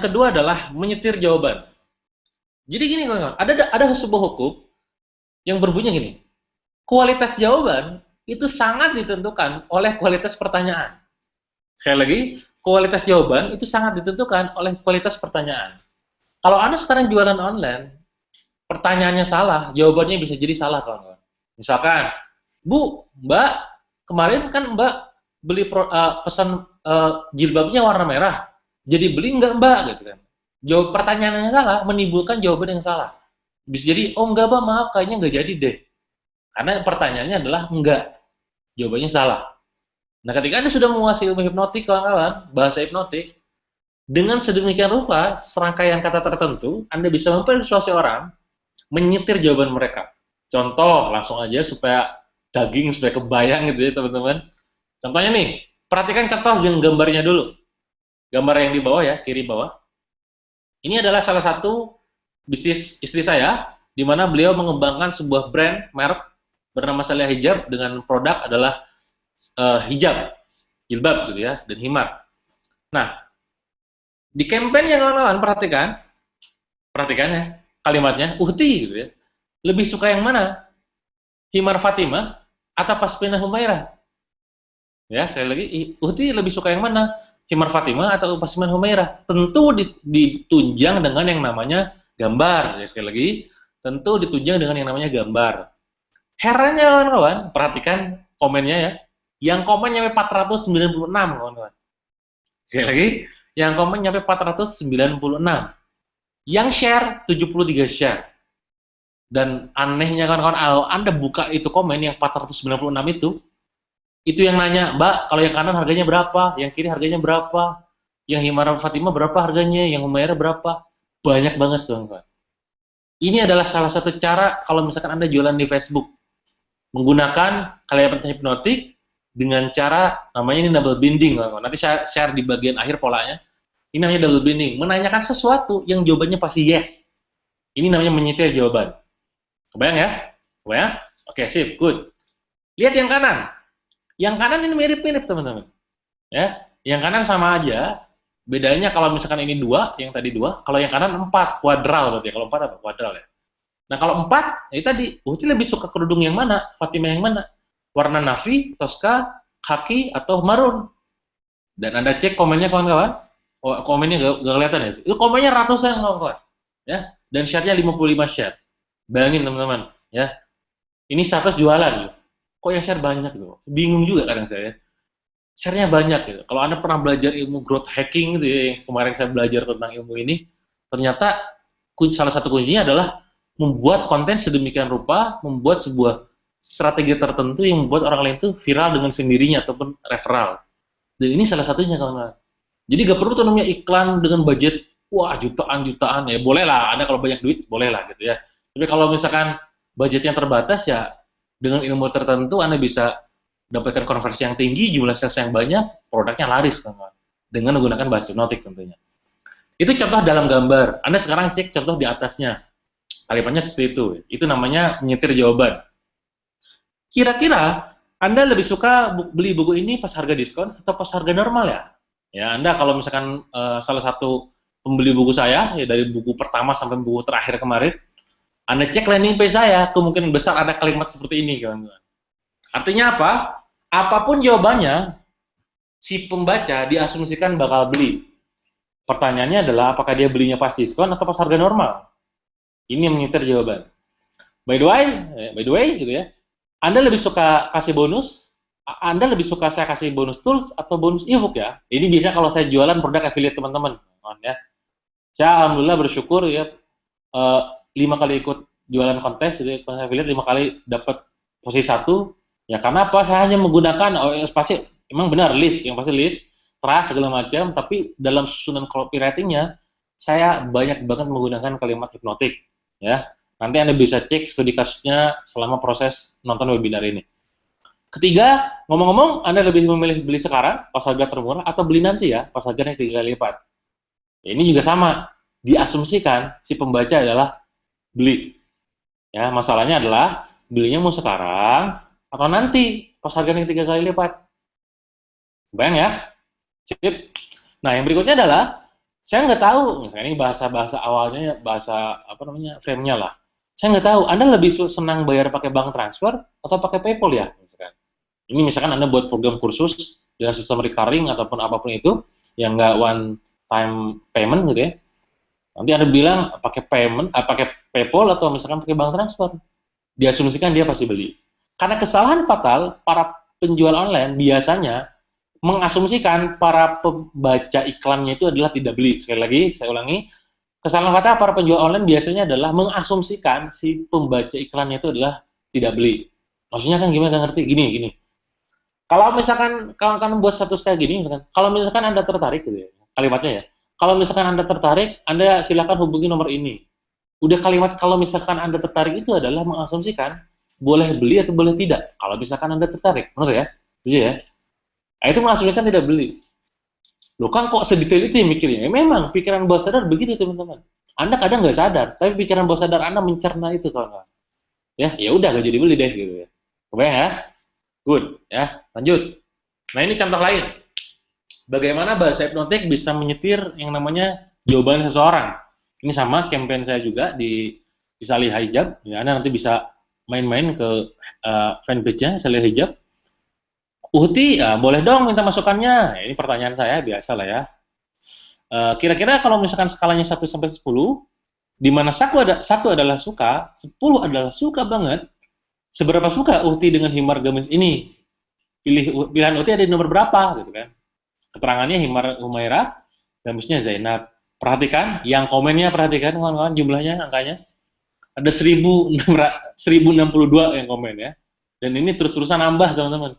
Speaker 2: kedua adalah menyetir jawaban. Jadi gini, kawan-kawan. Ada sebuah hukum yang berbunyi gini. Kualitas jawaban itu sangat ditentukan oleh kualitas pertanyaan. Sekali lagi, kualitas jawaban itu sangat ditentukan oleh kualitas pertanyaan. Kalau Anda sekarang jualan online, pertanyaannya salah, jawabannya bisa jadi salah, kawan-kawan. Misalkan, Bu, Mbak, kemarin kan Mbak beli pesan jilbabnya warna merah, jadi beli nggak Mbak? Gitu kan. Jawab pertanyaannya salah, menimbulkan jawaban yang salah. Bisa jadi, oh enggak Mbak, maaf, kayaknya nggak jadi deh. Karena pertanyaannya adalah enggak. Jawabannya salah. Nah, ketika Anda sudah menguasai ilmu hipnotik, kawan-kawan, bahasa hipnotik, dengan sedemikian rupa, serangkaian kata tertentu, Anda bisa mempersuasi orang menyetir jawaban mereka. Contoh, langsung aja supaya daging, supaya kebayang gitu ya, teman-teman. Contohnya nih, perhatikan contoh yang gambarnya dulu. Gambar yang di bawah ya, kiri bawah. Ini adalah salah satu bisnis istri saya, di mana beliau mengembangkan sebuah brand, merek, bernama Salia Hijab dengan produk adalah hijab, jilbab gitu ya, dan himar. Nah, di campaign yang kawan-kawan perhatikan ya kalimatnya, Uhti gitu ya. Lebih suka yang mana? Himar Fatimah atau Pasmina Humairah? Ya, sekali lagi, Uhti lebih suka yang mana? Himar Fatimah atau Pasmina Humairah? Tentu ditunjang dengan yang namanya gambar. Ya, sekali lagi, tentu ditunjang dengan yang namanya gambar. Herannya kawan-kawan, perhatikan komennya ya. Yang komen nyampe 496 kawan-kawan. Sekali lagi, yang komen nyampe 496. Yang share 73 share. Dan anehnya kawan-kawan, kalau Anda buka itu komen yang 496 itu yang nanya, Mbak, kalau yang kanan harganya berapa? Yang kiri harganya berapa? Yang Himar Fatimah berapa harganya? Yang Humairah berapa? Banyak banget kawan-kawan. Ini adalah salah satu cara kalau misalkan Anda jualan di Facebook. Menggunakan kalimat hipnotik dengan cara namanya ini double binding. Nanti saya share di bagian akhir polanya. Ini namanya double binding. Menanyakan sesuatu yang jawabannya pasti yes. Ini namanya menyetir jawaban. Kebayang ya? Kebayang? Oke, sip, good. Lihat yang kanan. Yang kanan ini mirip-mirip teman-teman. Ya, yang kanan sama aja. Bedanya kalau misalkan ini 2, yang tadi 2, kalau yang kanan 4, kuadral berarti. Kalau 4 apa? Kuadral ya. Nah, kalau 4, itu tadi, Uhti lebih suka kerudung yang mana? Fatimah yang mana? Warna navy, toska, khaki, atau marun? Dan Anda cek komennya kawan-kawan. Oh, komennya nggak kelihatan ya? Itu komennya ratusan kawan-kawan. Ya, dan share-nya 55 share. Bayangin teman-teman. Ya, ini status jualan. Kok yang share banyak gitu? Bingung juga kadang saya. Share-nya banyak gitu. Kalau Anda pernah belajar ilmu growth hacking gitu ya, yang kemarin saya belajar tentang ilmu ini, ternyata salah satu kuncinya adalah membuat konten sedemikian rupa, membuat sebuah strategi tertentu yang membuat orang lain itu viral dengan sendirinya ataupun referral. Dan ini salah satunya kawan-kawan. Jadi gak perlu tuh namanya iklan dengan budget wah jutaan-jutaan ya boleh lah. Anda kalau banyak duit boleh lah gitu ya. Tapi kalau misalkan budgetnya terbatas ya dengan ilmu tertentu Anda bisa dapatkan konversi yang tinggi, jumlah sales yang banyak, produknya laris kawan-kawan. Dengan menggunakan bahasa hipnotik tentunya. Itu contoh dalam gambar. Anda sekarang cek contoh di atasnya. Kalimatnya seperti itu. Itu namanya menyetir jawaban. Kira-kira Anda lebih suka beli buku ini pas harga diskon atau pas harga normal ya? Ya, Anda kalau misalkan salah satu pembeli buku saya, ya dari buku pertama sampai buku terakhir kemarin, Anda cek landing page saya, kemungkinan besar ada kalimat seperti ini, kawan-kawan. Artinya apa? Apapun jawabannya, si pembaca diasumsikan bakal beli. Pertanyaannya adalah apakah dia belinya pas diskon atau pas harga normal? Ini yang menyetir jawaban. By the way, gitu ya. Anda lebih suka kasih bonus? Anda lebih suka saya kasih bonus tools atau bonus ebook ya? Ini bisa kalau saya jualan produk affiliate teman-teman, ya. Saya alhamdulillah bersyukur ya 5 kali ikut jualan kontes, jadi kontes affiliate 5 kali dapat posisi 1. Ya karena apa? Saya hanya menggunakan pasti emang benar list, yang pasti list, trust segala macam. Tapi dalam susunan copywritingnya saya banyak banget menggunakan kalimat hipnotik. Ya, nanti Anda bisa cek studi kasusnya selama proses nonton webinar ini. Ketiga, ngomong-ngomong, Anda lebih memilih beli sekarang pas harga termurah atau beli nanti ya pas harganya 3 kali lipat. Ya, ini juga sama, diasumsikan si pembaca adalah beli. Ya, masalahnya adalah belinya mau sekarang atau nanti pas harganya 3 kali lipat. Bayang ya? Sip. Nah, yang berikutnya adalah saya nggak tahu, misalnya ini bahasa awalnya, bahasa apa namanya, frame-nya lah. Saya nggak tahu, Anda lebih senang bayar pakai bank transfer atau pakai PayPal ya? Misalkan. Ini misalkan Anda buat program kursus dengan sistem recurring ataupun apapun itu, yang nggak one time payment gitu ya. Nanti Anda bilang pakai pakai PayPal atau misalkan pakai bank transfer. Diasumsikan dia pasti beli. Karena kesalahan fatal para penjual online biasanya mengasumsikan para pembaca iklannya itu adalah tidak beli. Sekali lagi, saya ulangi, kesalahan fatal para penjual online biasanya adalah mengasumsikan si pembaca iklannya itu adalah tidak beli. Maksudnya kan gimana, nggak ngerti? Gini. Kalau misalkan kalian buat status kayak gini, misalkan, kalau misalkan Anda tertarik, gitu ya, kalimatnya ya, kalau misalkan Anda tertarik, Anda silakan hubungi nomor ini. Udah kalimat kalau misalkan Anda tertarik itu adalah mengasumsikan boleh beli atau boleh tidak. Kalau misalkan Anda tertarik, benar ya? Setuju ya? Nah, itu mengasumsikan tidak beli. Loh kan kok sedetail itu yang mikirnya? Ya, memang pikiran bawah sadar begitu teman-teman. Anda kadang nggak sadar, tapi pikiran bawah sadar Anda mencerna itu kalau nggak. Ya udah nggak jadi beli deh gitu ya. Kebayang ya? Good ya. Lanjut. Nah ini contoh lain. Bagaimana bahasa hipnotik bisa menyetir yang namanya jawaban seseorang. Ini sama campaign saya juga di Salih Hijab. Ya, Anda nanti bisa main-main ke fanpage-nya Salih Hijab. Uhti, ya, boleh dong minta masukannya. Ini pertanyaan saya, biasa lah ya. Kira-kira kalau misalkan skalanya 1 sampai 10, di mana 1 adalah suka, 10 adalah suka banget, seberapa suka Uhti dengan himar gamis ini? Pilihan Uhti ada di nomor berapa? Gitu kan. Keterangannya himar Humairah, gamisnya Zainab. Perhatikan, yang komennya perhatikan kawan-kawan jumlahnya, angkanya. Ada 1062 yang komen ya. Dan ini terus-terusan nambah teman-teman.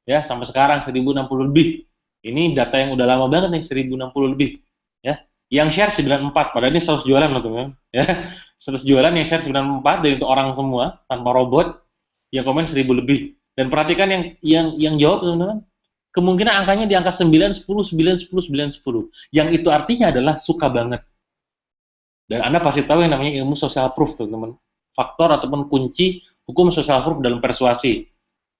Speaker 2: Ya, sampai sekarang 1060 lebih. Ini data yang udah lama banget nih, 1060 lebih. Ya. Yang share 94, padahal ini 100 jualan loh teman-teman. Ya. 100 jualan yang share 94 dan itu orang semua tanpa robot, yang komen 1000 lebih. Dan perhatikan yang jawab teman-teman. Kemungkinan angkanya di angka 9, 10, 9, 10, 9, 10. Yang itu artinya adalah suka banget. Dan Anda pasti tahu yang namanya ilmu social proof teman-teman. Faktor ataupun kunci hukum social proof dalam persuasi.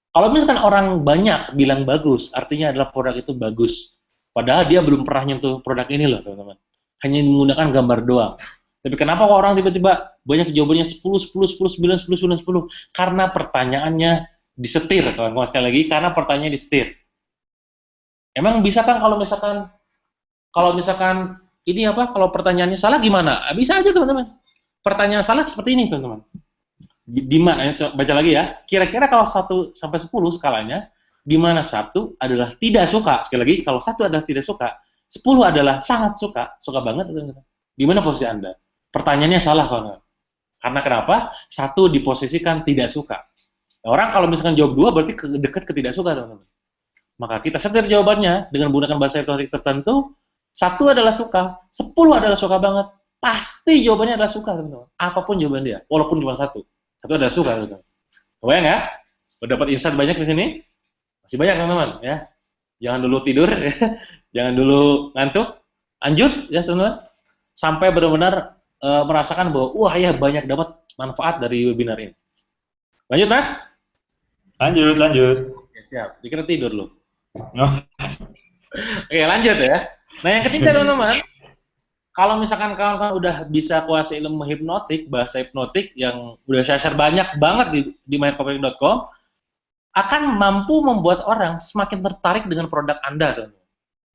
Speaker 2: Kalau misalkan orang banyak bilang bagus, artinya adalah produk itu bagus. Padahal dia belum pernah nyentuh produk ini loh, teman-teman. Hanya menggunakan gambar doang. Tapi kenapa kok orang tiba-tiba banyak jawabannya 10, 10, 10, 9, 10, 9, 10? Karena pertanyaannya disetir, kawan-kawan, sekali lagi, karena pertanyaannya disetir. Emang bisa kan kalau misalkan ini apa? Kalau pertanyaannya salah gimana? Bisa aja, teman-teman. Pertanyaan salah seperti ini, teman-teman. Di mana, baca lagi ya, kira-kira kalau 1 sampai 10 skalanya, di mana 1 adalah tidak suka, sekali lagi, kalau 1 adalah tidak suka, 10 adalah sangat suka banget, di mana posisi Anda? Pertanyaannya salah, kawan. Karena kenapa? 1 diposisikan tidak suka. Orang kalau misalkan jawab 2 berarti dekat ke tidak suka, teman-teman. Maka kita setir jawabannya dengan menggunakan bahasa hipnotik tertentu, 1 adalah suka, 10 adalah suka banget, pasti jawabannya adalah suka, teman-teman. Apapun jawaban dia, walaupun cuma 1 adalah suka, teman-teman. Kebayang ya? Udah dapat insight banyak di sini? Masih banyak, teman-teman ya. Jangan dulu tidur ya. Jangan dulu ngantuk. Lanjut ya, teman-teman. Sampai benar-benar merasakan bahwa wah ya banyak dapat manfaat dari webinar ini. Lanjut, Mas?
Speaker 1: Lanjut.
Speaker 2: Oke, siap. Dikira tidur loh.
Speaker 1: Oh.
Speaker 2: Oke, lanjut ya. Nah, yang ketiga, teman-teman. Kalau misalkan kawan-kawan udah bisa kuasai ilmu hipnotik, bahasa hipnotik yang udah saya share banyak banget di mycopywriting.com, akan mampu membuat orang semakin tertarik dengan produk Anda, teman-teman.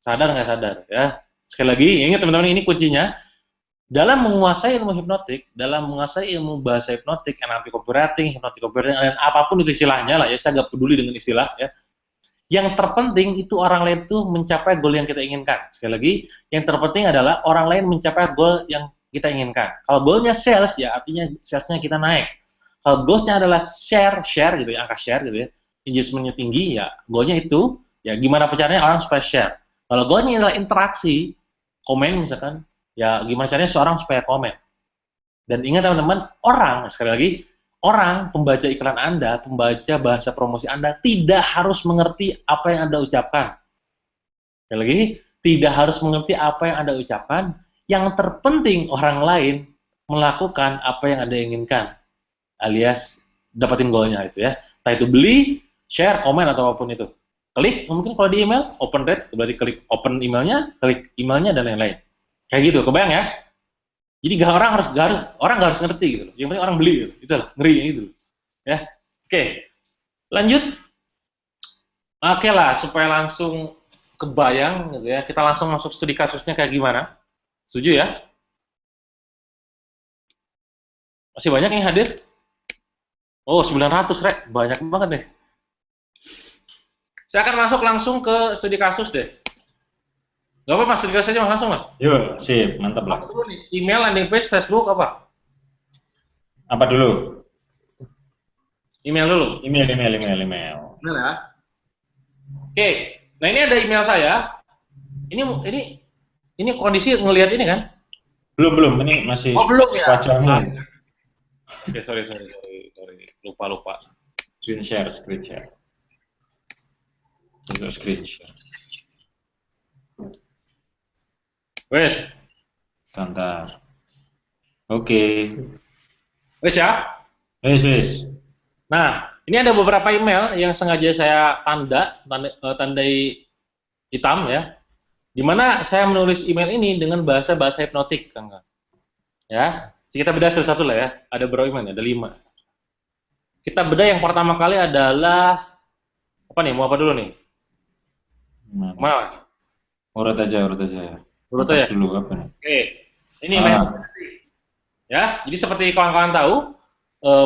Speaker 2: Sadar nggak sadar ya? Sekali lagi, ingat teman-teman, ini kuncinya. Dalam menguasai ilmu hipnotik, dalam menguasai ilmu bahasa hipnotik, NLP copywriting, hipnotik copywriting, dan apapun itu istilahnya lah ya, saya nggak peduli dengan istilah ya. Yang terpenting itu orang lain tuh mencapai goal yang kita inginkan. Sekali lagi, yang terpenting adalah orang lain mencapai goal yang kita inginkan. Kalau goalnya sales, ya artinya salesnya kita naik. Kalau goalsnya adalah share gitu ya, angka share gitu ya, engagementnya tinggi, ya goalnya itu, ya gimana caranya orang supaya share. Kalau goalnya adalah interaksi, komen misalkan, ya gimana caranya seorang supaya komen. Dan ingat teman-teman, orang, sekali lagi, orang pembaca iklan Anda, pembaca bahasa promosi Anda, tidak harus mengerti apa yang Anda ucapkan. Sekali lagi, tidak harus mengerti apa yang Anda ucapkan. Yang terpenting orang lain melakukan apa yang Anda inginkan, alias dapatin goalnya itu ya. Entah itu beli, share, komen, atau apapun itu. Klik, mungkin kalau di email, open rate, berarti klik open emailnya, klik emailnya, dan lain-lain. Kayak gitu, kebayang ya? Jadi orang nggak harus ngerti gitu. Yang penting orang beli gitu. Itulah ngeri gitu. Ya. Oke. Lanjut. Oke lah, supaya langsung kebayang gitu ya. Kita langsung masuk studi kasusnya kayak gimana. Setuju ya? Masih banyak yang hadir? Oh, 900, Rek. Banyak banget deh. Saya akan masuk langsung ke studi kasus deh. Gak apa, Mas, studi kasus aja langsung, Mas.
Speaker 1: Yuk, sip, mantap lah.
Speaker 2: Apa dulu nih? Email, landing page, Facebook, apa?
Speaker 1: Apa dulu?
Speaker 2: Email dulu.
Speaker 1: Email.
Speaker 2: Email ya. Oke. Nah, ini ada email saya. Ini kondisi ngelihat ini kan?
Speaker 1: Belum, ini masih
Speaker 2: belum ya.
Speaker 1: wajahmu.
Speaker 2: Oke, sorry. Lupa.
Speaker 1: Screen share. Untuk screen share.
Speaker 2: Wes.
Speaker 1: Bentar. Oke.
Speaker 2: Wes ya.
Speaker 1: Wes.
Speaker 2: Nah, ini ada beberapa email yang sengaja saya tandai hitam ya. Dimana saya menulis email ini dengan bahasa hipnotik, Kang. Ya, kita bedah satu-satu lah ya. Ada berapa email? Ada 5. Kita bedah yang pertama kali adalah apa nih? Mau apa dulu nih? Mana?
Speaker 1: Urut aja.
Speaker 2: Urut aja.
Speaker 1: Dulu apa nih?
Speaker 2: Oke. Ini email. Ya, jadi seperti kawan-kawan tahu,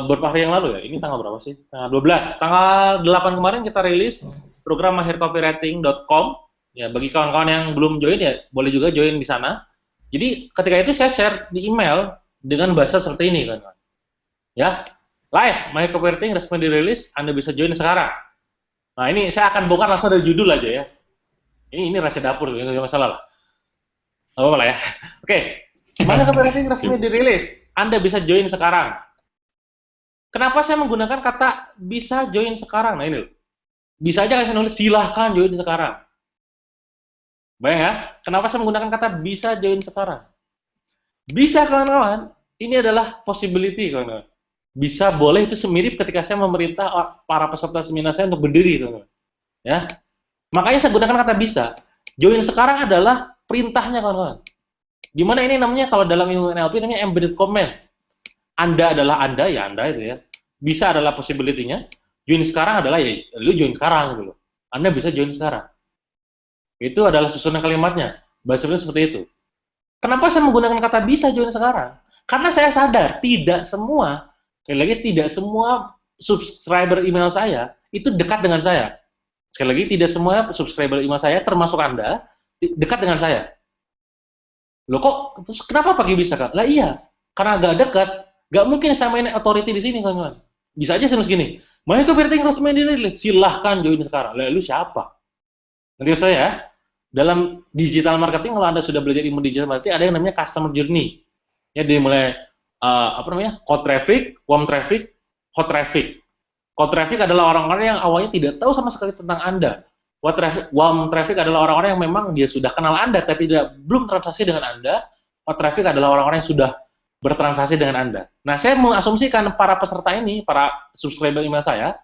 Speaker 2: beberapa hari yang lalu ya, ini tanggal berapa sih? Tanggal 12. Tanggal 8 kemarin kita rilis program mahircopywriting.com. Ya, bagi kawan-kawan yang belum join ya, boleh juga join di sana. Jadi, ketika itu saya share di email dengan bahasa seperti ini, kan. Ya, live, Mahir Copywriting resmi dirilis, Anda bisa join sekarang. Nah, ini saya akan bongkar langsung dari judul aja ya. Ini rahasia dapur, nggak masalah lah. Nggak apa-apa lah ya. Oke, Mahir Copywriting resmi dirilis, Anda bisa join sekarang. Kenapa saya menggunakan kata bisa join sekarang? Nah ini loh. Bisa aja saya nulis silahkan join sekarang. Bayang ya? Kenapa saya menggunakan kata bisa join sekarang? Bisa kawan-kawan, ini adalah possibility kawan-kawan. Bisa boleh itu semirip ketika saya memerintah para peserta seminar saya untuk berdiri kawan-kawan. Ya. Makanya saya gunakan kata bisa. Join sekarang adalah perintahnya kawan-kawan. Dimana ini namanya kalau dalam ilmu NLP namanya embedded command. Anda adalah Anda, ya Anda itu ya. Bisa adalah possibility-nya. Join sekarang adalah ya lu join sekarang gitu loh. Anda bisa join sekarang. Itu adalah susunan kalimatnya. Bahasanya seperti itu. Kenapa saya menggunakan kata bisa join sekarang? Karena saya sadar tidak semua, sekali lagi tidak semua subscriber email saya itu dekat dengan saya. Sekali lagi tidak semua subscriber email saya termasuk Anda dekat dengan saya. Loh kok terus kenapa pakai bisa kan? Lah iya, karena agak dekat, nggak mungkin saya main authority di sini kawan-kawan. Bisa aja saya gini. Mahir Copywriting resmi dirilis, silahkan join sekarang. Lah lu siapa? Nanti saya dalam digital marketing, kalau Anda sudah belajar ilmu digital marketing, ada yang namanya customer journey. Ya, dia mulai cold traffic, warm traffic, hot traffic. Cold traffic adalah orang-orang yang awalnya tidak tahu sama sekali tentang Anda. Warm traffic adalah orang-orang yang memang dia sudah kenal Anda tapi belum transaksi dengan Anda. Hot traffic adalah orang-orang yang sudah bertransaksi dengan Anda. Nah, saya mengasumsikan para peserta ini, para subscriber email saya,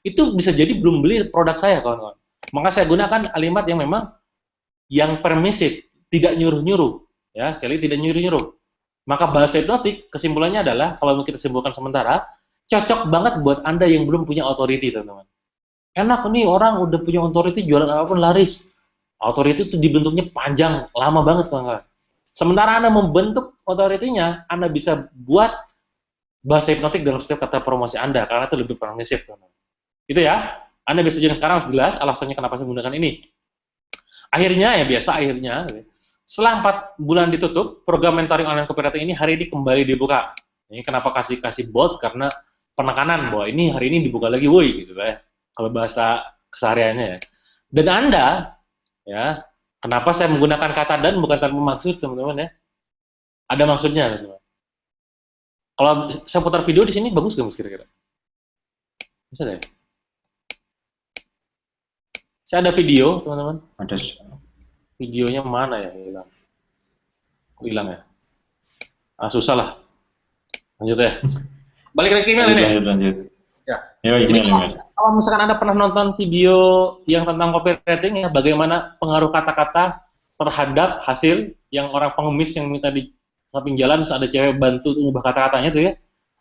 Speaker 2: itu bisa jadi belum beli produk saya, kawan-kawan. Maka saya gunakan kalimat yang memang yang permisif, tidak nyuruh-nyuruh, ya, sekali tidak nyuruh-nyuruh. Maka bahasa hipnotik kesimpulannya adalah kalau kita simpulkan sementara, cocok banget buat Anda yang belum punya authority, teman-teman. Enak nih orang udah punya authority jualan apapun laris. Authority itu dibentuknya panjang, lama banget kawan-kawan. Sementara Anda membentuk authority-nya, Anda bisa buat bahasa hipnotik dalam setiap kata promosi Anda, karena itu lebih permisif. Itu ya, Anda bisa jadi sekarang harus jelas alasannya kenapa saya menggunakan ini. Akhirnya, ya biasa akhirnya, setelah 4 bulan ditutup, program mentoring online copywriting ini hari ini kembali dibuka. Ini kenapa kasih bold, karena penekanan bahwa ini hari ini dibuka lagi, woi, gitu ya. Kalau bahasa kesehariannya ya. Dan Anda, ya, kenapa saya menggunakan kata dan bukan tanpa maksud, teman-teman ya? Ada maksudnya, teman-teman. Kalau saya putar video di sini bagus nggak, kira-kira? Bisa deh. Saya ada video, teman-teman.
Speaker 1: Ada.
Speaker 2: Videonya mana ya? Hilang. Kok hilang ya? Susah lah. Lanjut ya. Balik lagi ke email ini.
Speaker 1: Lanjut.
Speaker 2: Ya.
Speaker 1: Email.
Speaker 2: Kalau misalkan Anda pernah nonton video yang tentang copywriting ya, bagaimana pengaruh kata-kata terhadap hasil yang orang pengemis yang minta di samping jalan, terus ada cewek bantu untuk mengubah kata-katanya tuh ya.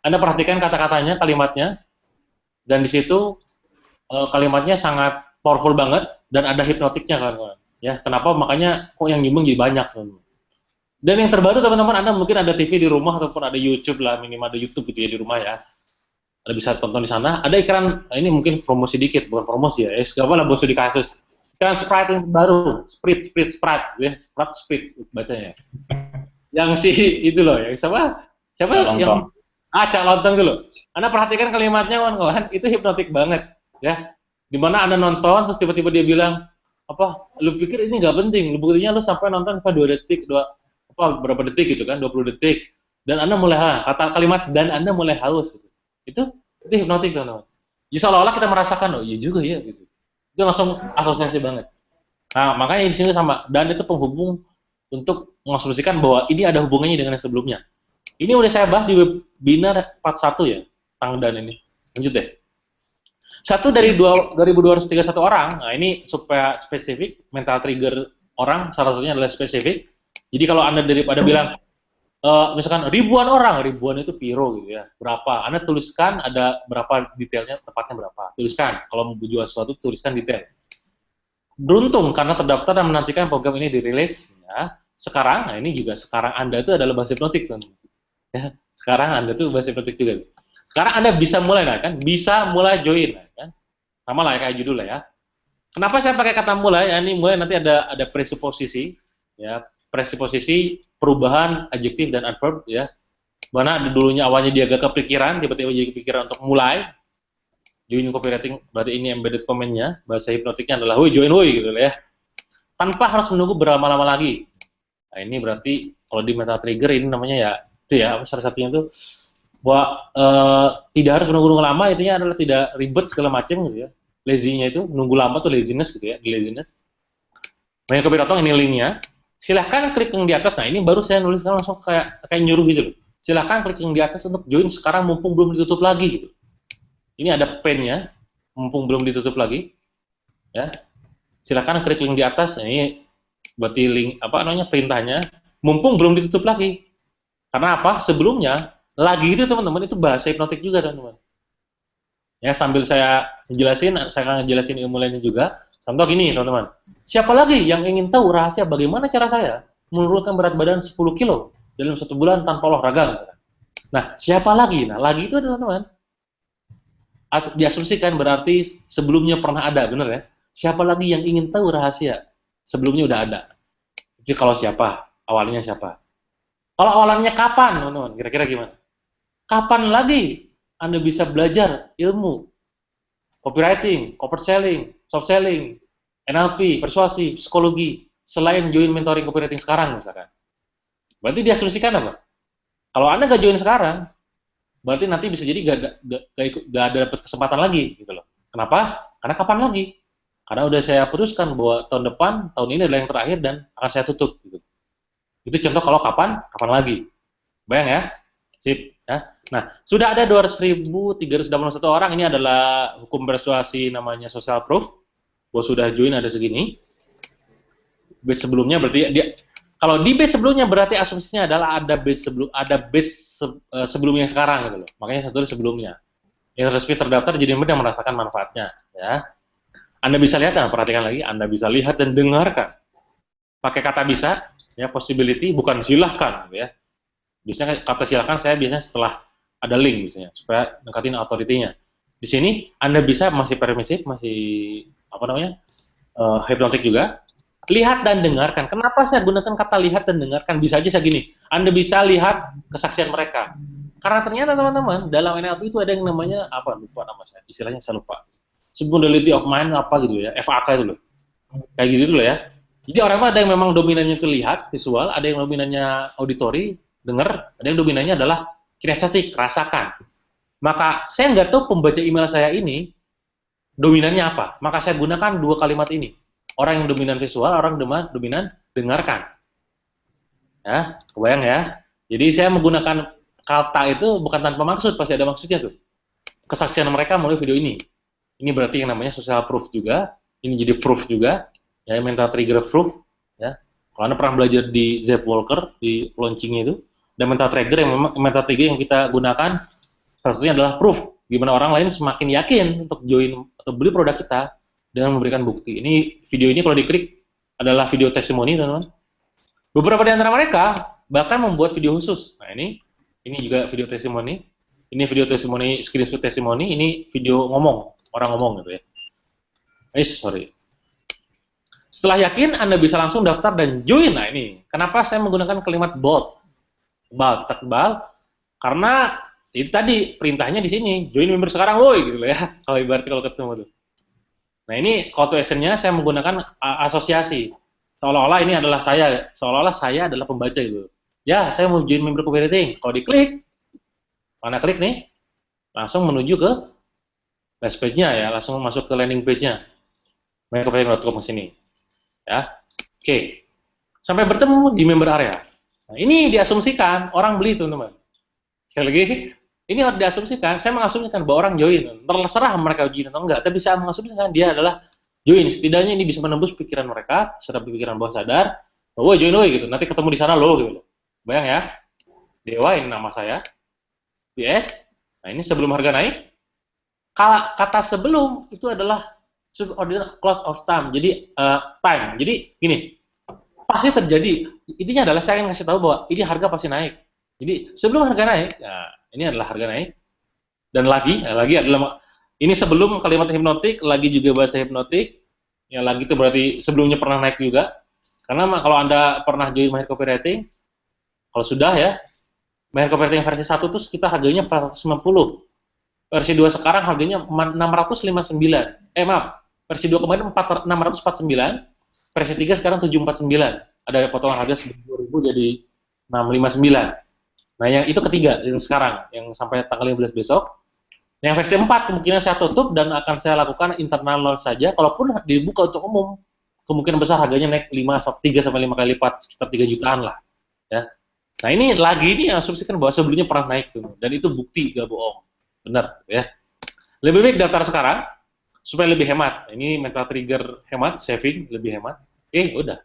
Speaker 2: Anda perhatikan kata-katanya, kalimatnya, dan di situ kalimatnya sangat powerful banget dan ada hipnotiknya kan. Ya, kenapa? Makanya kok yang nyumbang jadi banyak. Dan yang terbaru teman-teman, Anda mungkin ada TV di rumah ataupun ada YouTube lah, minimal ada YouTube gitu ya di rumah ya. Anda bisa tonton di sana. Ada iklan, ini mungkin promosi dikit, bukan promosi ya. Gak apa lah, bos di kasus. Iklan Sprite yang baru, Sprite, ya, Sprite bacanya. Yang si itu loh, yang siapa yang Cak Lontong itu loh. Anda perhatikan kalimatnya kawan-kawan, itu hipnotik banget ya. Dimana Anda nonton terus tiba-tiba dia bilang apa? Lu pikir ini nggak penting? Lu buktinya lu sampai nonton sampai 2 detik, berapa detik gitu kan? 20 detik. Dan Anda mulai kata kalimat dan Anda mulai halus gitu. Itu hipnotik kan. Ya seolah-olah kita merasakan, oh iya juga ya gitu. Itu langsung asosiasi banget. Nah, makanya di sini sama, dan itu penghubung untuk mengasumsikan bahwa ini ada hubungannya dengan yang sebelumnya. Ini udah saya bahas di webinar 41 ya, tentang dan ini. Lanjut deh. 1 dari 2.231 orang, nah ini supaya spesifik, mental trigger orang, salah satunya adalah spesifik. Jadi kalau Anda daripada bilang, misalkan ribuan orang, ribuan itu piro gitu ya, berapa? Anda tuliskan ada berapa detailnya, tepatnya berapa. Tuliskan, kalau mau jual sesuatu, tuliskan detail. Beruntung karena terdaftar dan menantikan program ini dirilis, ya. Sekarang, nah ini juga sekarang Anda itu adalah bahasa hipnotik, ya. Sekarang Anda itu bahasa hipnotik juga. Sekarang Anda bisa mulai, nah, kan? Bisa mulai join, nah, kan? Sama lah kayak judul lah ya. Kenapa saya pakai kata mulai? Ya, ini mulai nanti ada presuposisi, ya, presuposisi perubahan adjektif dan adverb, ya. Mana dulunya awalnya dia agak kepikiran, tiba-tiba jadi kepikiran untuk mulai. Join copywriting, berarti ini embedded comment-nya, bahasa hipnotiknya adalah woi join woi gitu ya. Tanpa harus menunggu berlama-lama lagi. Nah, ini berarti kalau di mental trigger ini namanya ya itu ya salah satunya itu bahwa tidak harus menunggu lama, intinya adalah tidak ribet segala macam gitu ya. Lazy-nya itu nunggu lama tuh laziness gitu ya, laziness. Banyak copywriting ini linknya. Silahkan klik yang di atas. Nah ini baru saya nulis langsung kayak nyuruh gitu loh. Silahkan klik yang di atas untuk join sekarang mumpung belum ditutup lagi gitu. Ini ada pen-nya, mumpung belum ditutup lagi. Ya. Silahkan klik link di atas. Nah, ini berarti link perintahnya mumpung belum ditutup lagi. Karena apa? Sebelumnya lagi itu teman-teman itu bahasa hipnotik juga teman-teman. Ya sambil saya akan ngejelasin ilmu lainnya juga. Contoh gini teman-teman. Siapa lagi yang ingin tahu rahasia bagaimana cara saya menurunkan berat badan 10 kilo dalam 1 bulan tanpa olahraga? Nah siapa lagi? Nah lagi itu teman-teman. Diasumsikan berarti sebelumnya pernah ada, benar ya? Siapa lagi yang ingin tahu rahasia? Sebelumnya udah ada. Jadi kalau siapa? Awalnya siapa? Kalau awalnya kapan, teman-teman? Kira-kira gimana? Kapan lagi Anda bisa belajar ilmu copywriting, corporate selling, soft selling, NLP, persuasi, psikologi, selain join mentoring copywriting sekarang misalkan? Berarti diasumsikan apa? Kalau Anda nggak join sekarang, berarti nanti bisa jadi nggak ada dapat kesempatan lagi, gitu loh. Kenapa? Karena kapan lagi? Karena udah saya putuskan bahwa tahun depan, tahun ini adalah yang terakhir dan akan saya tutup. Gitu. Itu contoh kalau kapan lagi. Bayang ya? Sip. Ya. Nah, sudah ada 200.381 orang. Ini adalah hukum persuasi namanya social proof. Bahwa sudah join ada segini. Base sebelumnya berarti dia. Kalau di base sebelumnya berarti asumsinya adalah ada base sebelumnya yang sekarang gitu loh. Makanya satu sebelumnya. Yang resmi terdaftar jadi mudah merasakan manfaatnya. Ya. Anda bisa lihat, nah, perhatikan lagi, Anda bisa lihat dan dengarkan. Pakai kata bisa, ya, possibility, bukan silahkan, ya. Biasanya kata silakan saya biasanya setelah ada link misalnya supaya ningkatin authority-nya. Di sini Anda bisa masih permisif, masih apa namanya? Hipnotik juga. Lihat dan dengarkan. Kenapa saya gunakan kata lihat dan dengarkan? Bisa aja saya gini. Anda bisa lihat kesaksian mereka. Karena ternyata teman-teman, dalam NLP itu ada yang namanya apa? Lupa nama saya. Istilahnya saya lupa. Modality of mind apa gitu ya? FAK itu loh. Kayak gitu loh ya. Jadi orang ada yang memang dominannya itu lihat, visual, ada yang dominannya auditory, dengar, ada yang dominannya adalah kinestetik, rasakan. Maka saya nggak tahu pembaca email saya ini dominannya apa. Maka saya gunakan dua kalimat ini. Orang yang dominan visual, orang dominan dengarkan. Ya, kebayang ya. Jadi saya menggunakan kata itu bukan tanpa maksud, pasti ada maksudnya tuh. Kesaksian mereka melalui video ini. Ini berarti yang namanya social proof juga. Ini jadi proof juga. Ya, mental trigger proof. Ya. Kalau Anda pernah belajar di Jeff Walker di launching itu, dan mental trigger yang kita gunakan salah satunya adalah proof. Gimana orang lain semakin yakin untuk join atau beli produk kita dengan memberikan bukti. Ini video ini kalau diklik adalah video testimoni, teman-teman. Beberapa di antara mereka bahkan membuat video khusus. Nah, ini juga video testimoni. Ini video testimoni, screenshot testimoni. Ini video ngomong, orang ngomong gitu ya. Sorry. Setelah yakin, Anda bisa langsung daftar dan join. Nah, ini kenapa saya menggunakan kalimat bold, tebal, karena itu tadi perintahnya di sini, join member sekarang, woi, gitu ya. Kalau ibaratnya kalau ketemu tuh. Nah, ini call to action-nya saya menggunakan asosiasi. Seolah-olah ini adalah saya, seolah-olah saya adalah pembaca gitu. Ya, saya mau join member copywriting. Kalau diklik, mana klik nih, langsung menuju ke last page-nya ya, langsung masuk ke landing page-nya. Mycopywriting.com ke sini. Ya. Oke. Sampai bertemu di member area. Nah, ini diasumsikan orang beli, teman-teman. Sekali lagi, ini harus diasumsikan, saya mengasumsikan bahwa orang join. Terserah mereka join atau enggak, tapi saya mengasumsikan dia adalah join. Setidaknya ini bisa menembus pikiran mereka, secara pikiran bawah sadar, bahwa join gitu, nanti ketemu di sana lo gitu. Bayang ya, Dewa ini nama saya, PS, nah ini sebelum harga naik, kata sebelum itu adalah subordinate clause of time, jadi time, jadi gini, pasti terjadi, intinya adalah saya ingin kasih tahu bahwa ini harga pasti naik. Jadi sebelum harga naik, nah, ini adalah harga naik, dan lagi adalah ini sebelum kalimat hipnotik, lagi juga bahasa hipnotik, yang lagi itu berarti sebelumnya pernah naik juga, karena kalau Anda pernah join Mahir Copywriting, kalau sudah ya, Mahir Copywriting versi 1 itu sekitar harganya 450, versi 2 sekarang harganya 659, versi 2 kemarin 649, versi 3 sekarang 749, ada potongan harga 10.000 jadi 659. Nah, yang itu ketiga, yang sekarang, yang sampai tanggal 15 besok. Yang versi 4 kemungkinan saya tutup dan akan saya lakukan internal launch saja. Kalaupun dibuka untuk umum, kemungkinan besar harganya naik 3-5 kali lipat, sekitar 3 jutaan lah. Ya. Nah, ini lagi ini asumsikan bahwa sebelumnya pernah naik tuh, dan itu bukti, gak bohong. Benar, ya. Lebih baik daftar sekarang supaya lebih hemat. Ini mental trigger hemat, saving lebih hemat. Udah.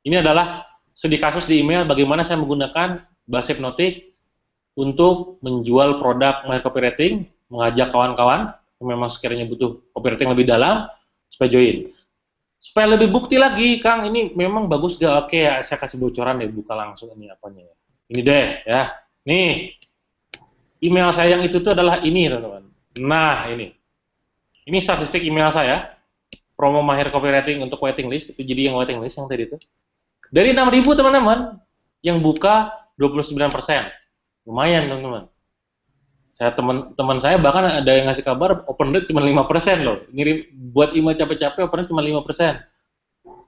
Speaker 2: Ini adalah studi kasus di email bagaimana saya menggunakan bahasa hipnotik untuk menjual produk Mahir Copywriting, mengajak kawan-kawan yang memang sekiranya butuh copywriting lebih dalam supaya join. Supaya lebih bukti lagi, Kang, ini memang bagus gak? Oke, ya, saya kasih bocoran deh, buka langsung ini apanya. Ini deh, ya. Nih, email saya yang itu tuh adalah ini, teman-teman. Nah, ini. Ini statistik email saya, promo Mahir Copywriting untuk waiting list, itu jadi yang waiting list yang tadi itu. Dari 6.000 teman-teman, yang buka 29%. Lumayan, teman-teman. Teman saya bahkan ada yang ngasih kabar open rate cuma 5% loh. Ngirim buat email capek-capek open rate cuma 5%.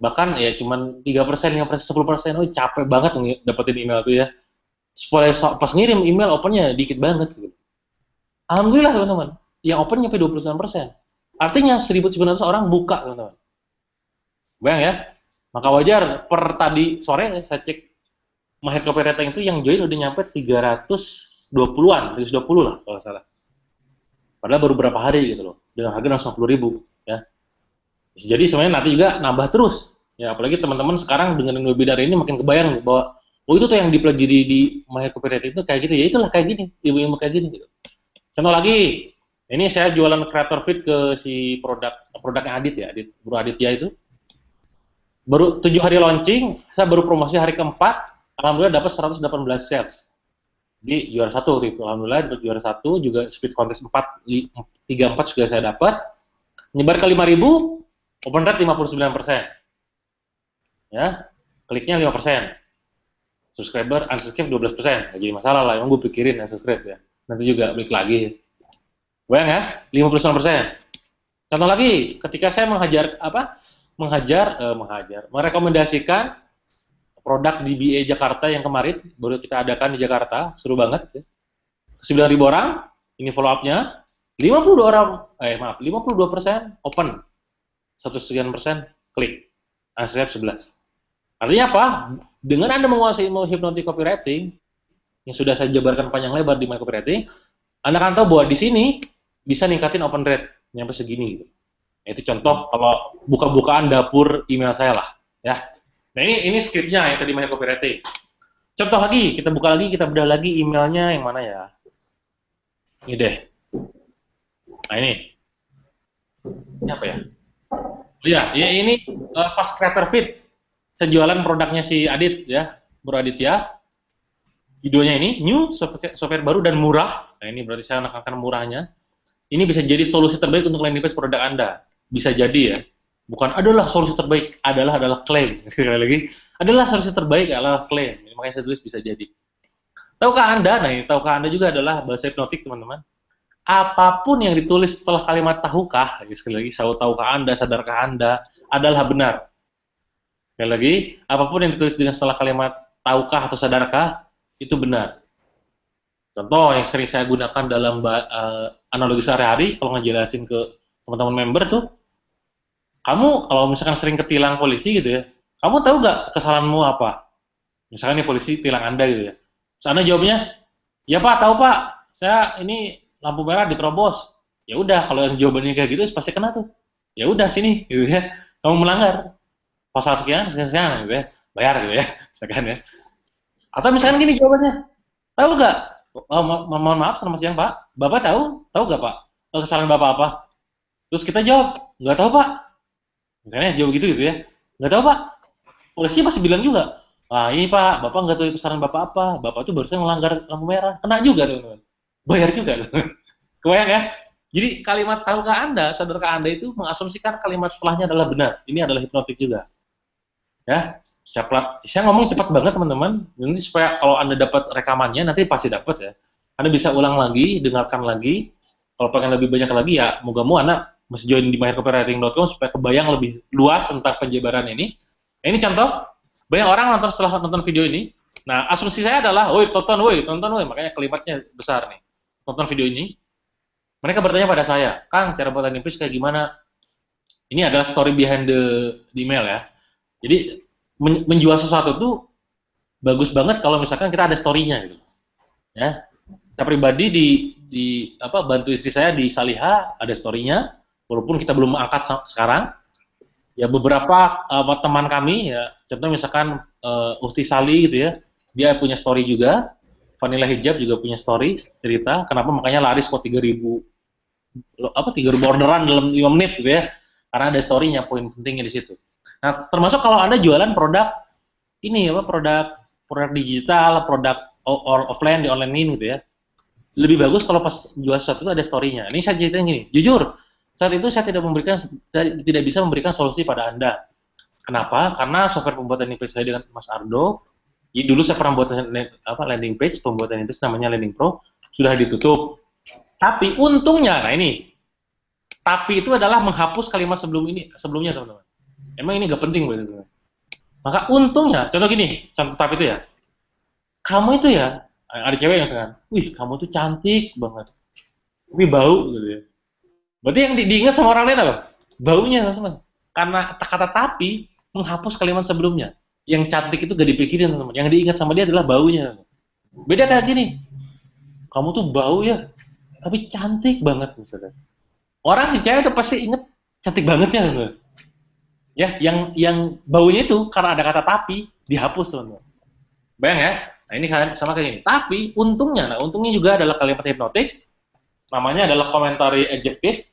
Speaker 2: Bahkan ya cuma 3%, yang 10%. Oh, capek banget dapetin email itu ya. Supaya pas ngirim email opennya dikit banget gitu. Alhamdulillah, teman-teman. Yang open nyampe 29%. Artinya 1.900 orang buka, teman-teman. Bayang ya. Maka wajar per tadi sore saya cek Mahir Copywriting itu yang join udah nyampe 320-an, 320 lah kalau salah. Padahal baru berapa hari gitu loh, dengan harga langsung 10.000 ya. Jadi sebenarnya nanti juga nambah terus. Ya apalagi teman-teman sekarang dengan webinar ini makin kebayang bahwa itu tuh yang dipelajari di Mahir Copywriting itu kayak gitu ya, itulah kayak gini, ilmu kayak gini gitu. Contoh lagi, Ini saya jualan creator feed ke si produknya Adit ya, Bro Aditya itu. Baru 7 hari launching, saya baru promosi hari keempat, alhamdulillah dapat 118 shares. Jadi juara satu waktu itu, alhamdulillah dapat juara satu, juga speed contest 3-4 juga saya dapat. Nyebar ke 5.000, open rate 59%. Ya, kliknya 5%. Subscriber unsubscribe 12%. Nggak jadi masalah lah, yang gue pikirin unsubscribe ya. Nanti juga balik lagi. Bayang ya, 59%. Contoh lagi, ketika saya merekomendasikan produk DBA Jakarta yang kemarin baru kita adakan di Jakarta, seru banget ya. 9.000 orang, ini follow up-nya, 52% open, 1 sekian % klik, unsubscribe 11. Artinya apa? Dengan Anda menguasai ilmu hypnotic copywriting yang sudah saya jabarkan panjang lebar di My Copywriting, Anda akan tahu bahwa di sini bisa ningkatin open rate nyampe segini gitu. Itu contoh kalau buka-bukaan dapur email saya lah, ya. Nah ini skripnya yang tadi My Copywriting. Contoh lagi, kita buka lagi, kita bedah lagi emailnya yang mana ya? Ini deh. Nah ini apa ya? Ya ini pas creator feed. Jualan produknya si Adit ya, Bro Aditya. Judulnya ini new software baru dan murah. Nah ini berarti saya menekankan murahnya. Ini bisa jadi solusi terbaik untuk landing page produk Anda. Bisa jadi ya. Bukan adalah solusi terbaik, adalah klaim. Sekali lagi, adalah solusi terbaik adalah klaim. Makanya saya tulis bisa jadi. Tahukah Anda? Nah ini tahukah Anda juga adalah bahasa hipnotik teman-teman. Apapun yang ditulis setelah kalimat tahukah, sekali lagi, tahukah Anda, sadarkah Anda, adalah benar. Sekali lagi, apapun yang ditulis dengan setelah kalimat tahukah atau sadarkah, itu benar. Contoh yang sering saya gunakan dalam analogi sehari-hari, kalau ngejelasin ke teman-teman member tuh, kamu kalau misalkan sering ketilang polisi gitu ya, kamu tahu nggak kesalahanmu apa? Misalkan nih polisi tilang Anda gitu ya. Sana jawabnya, ya Pak, tahu Pak, saya ini lampu merah diterobos. Ya udah, kalau yang jawabannya kayak gitu pasti kena tuh. Ya udah sini gitu ya, kamu melanggar. Pasal sekian gitu ya, bayar gitu ya, misalkan ya. Atau misalkan gini jawabannya, tahu nggak? Oh, mohon maaf, selamat siang Pak. Bapak tahu nggak Pak? Kesalahan Bapak apa? Terus kita jawab, nggak tahu Pak. Misalnya jawab gitu ya, nggak tahu Pak. Polisi pasti bilang juga, ah ini Pak, Bapak nggak tahu kesalahan Bapak apa. Bapak tuh barusan melanggar lampu merah, kena juga teman-teman. Bayar juga. Kebayang ya? Jadi kalimat tahukah Anda, sadarkah Anda itu mengasumsikan kalimat setelahnya adalah benar. Ini adalah hipnotik juga. Ya, saya ngomong cepat banget teman-teman. Nanti supaya kalau Anda dapat rekamannya nanti pasti dapat ya. Anda bisa ulang lagi, dengarkan lagi. Kalau pengen lebih banyak lagi ya, moga-moga Anda mesti join di mycopywriting.com supaya kebayang lebih luas tentang penjabaran ini. Nah, ini contoh, banyak orang setelah nonton video ini. Nah, asumsi saya adalah, woi tonton, makanya kalimatnya besar nih. Tonton video ini. Mereka bertanya pada saya, Kang, cara buat landing page kayak gimana? Ini adalah story behind the email ya. Jadi menjual sesuatu tuh bagus banget kalau misalkan kita ada story-nya gitu. Ya. Saya pribadi bantu istri saya di Saliha ada story-nya, walaupun kita belum angkat sekarang. Ya beberapa teman kami ya, contoh misalkan Ufti Sali gitu ya, dia punya story juga. Vanilla Hijab juga punya story cerita kenapa makanya laris kok 3.000 orderan dalam 5 menit gitu ya. Karena ada story-nya, poin pentingnya di situ. Nah, termasuk kalau Anda jualan produk ini produk digital, produk offline di online ini gitu ya. Lebih bagus kalau pas jual sesuatu itu ada story-nya. Ini saya ceritain gini, jujur, saat itu saya tidak bisa memberikan solusi pada Anda. Kenapa? Karena software pembuatan landing page saya dengan Mas Ardo, dulu saya pernah buat landing page, pembuatan itu namanya Landing Pro, sudah ditutup. Tapi untungnya, nah ini, tapi itu adalah menghapus kalimat sebelumnya teman-teman. Emang ini gak penting buat teman-teman. Maka untungnya, contoh gini, contoh tapi itu ya, kamu itu ya, ada cewek yang sekarang, wih kamu tuh cantik banget, tapi bau gitu ya. Berarti yang diingat sama orang lain apa? Baunya teman-teman. Karena kata tapi menghapus kalimat sebelumnya. Yang cantik itu gak dipikirin teman-teman. Yang diingat sama dia adalah baunya. Beda kayak gini, kamu tuh bau ya, tapi cantik banget misalnya. Orang si cewek itu pasti inget cantik bangetnya teman-teman. Ya, yang baunya itu karena ada kata tapi dihapus teman-teman. Bayang ya? Nah ini sama kayak gini. Tapi untungnya juga adalah kalimat hipnotik namanya adalah komentari adjektif.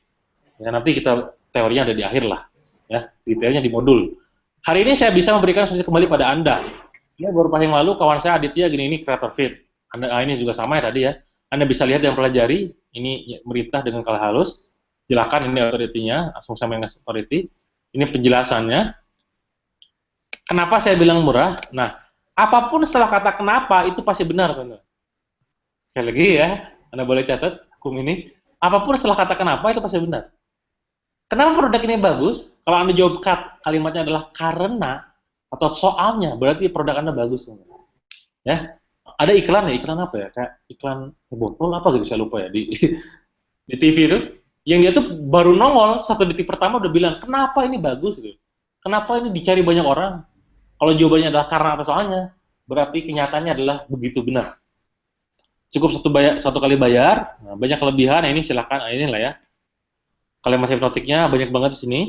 Speaker 2: Ya, nanti kita teorinya ada di akhir lah, ya, detailnya di modul. Hari ini saya bisa memberikan solusi kembali pada Anda. Ya, beberapa hari yang lalu kawan saya Aditya gini, ini creator feed. Anda, ini juga sama ya tadi ya. Anda bisa lihat dan pelajari, ini merintah dengan kata halus. Silakan, ini authority-nya, langsung sama yang authority. Ini penjelasannya. Kenapa saya bilang murah? Nah, apapun setelah kata kenapa, itu pasti benar. Sekali lagi ya, Anda boleh catat hukum ini. Apapun setelah kata kenapa, itu pasti benar. Kenapa produk ini bagus? Kalau Anda jawab kalimatnya adalah karena atau soalnya, berarti produk Anda bagus. Ya, ada iklan ya, iklan apa ya? Kayak iklan botol apa gitu, saya lupa ya, di TV itu. Yang dia tuh baru nongol, 1 detik pertama udah bilang, kenapa ini bagus gitu. Kenapa ini dicari banyak orang? Kalau jawabannya adalah karena atau soalnya, berarti kenyataannya adalah begitu benar. Cukup satu kali bayar, nah, banyak kelebihan, nah ini silakan, nah, inilah ya. Kalimat hipnotiknya banyak banget di sini.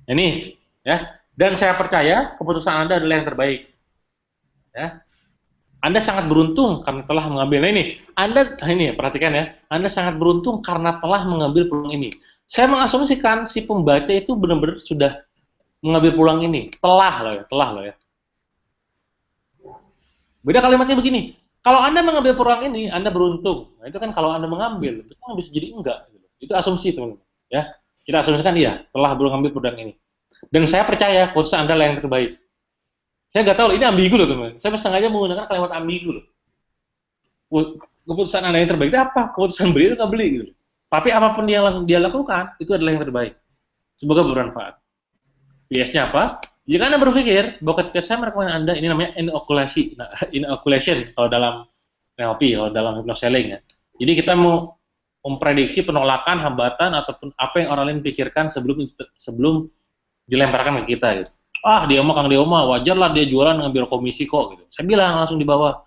Speaker 2: Ini, ya. Dan saya percaya keputusan Anda adalah yang terbaik. Ya. Anda sangat beruntung karena telah mengambil. Nah ini perhatikan ya. Anda sangat beruntung karena telah mengambil peluang ini. Saya mengasumsikan si pembaca itu benar-benar sudah mengambil peluang ini. Telah loh ya. Beda kalimatnya begini. Kalau Anda mengambil peluang ini, Anda beruntung. Nah, itu kan kalau Anda mengambil, itu kan bisa jadi enggak. Itu asumsi, teman-teman. Ya, kita asumsikan iya, telah mengambil peluang ini. Dan saya percaya keputusan Anda yang terbaik. Saya nggak tahu, ini ambigu loh, teman-teman. Saya sengaja menggunakan kalimat ambigu loh. Keputusan Anda yang terbaik itu apa? Keputusan beli itu nggak beli gitu. Tapi apapun dia lakukan, itu adalah yang terbaik. Semoga bermanfaat. PS-nya apa? Jika Anda berpikir bahwa ketika saya merekomendasi Anda, ini namanya inoculation kalau dalam NLP, kalau dalam hypnoselling ya. Jadi kita mau memprediksi penolakan, hambatan, ataupun apa yang orang lain pikirkan sebelum dilemparkan ke kita gitu. Dia mah Kang Deo mah wajar lah dia jualan ngambil komisi kok gitu. Saya bilang langsung di bawah,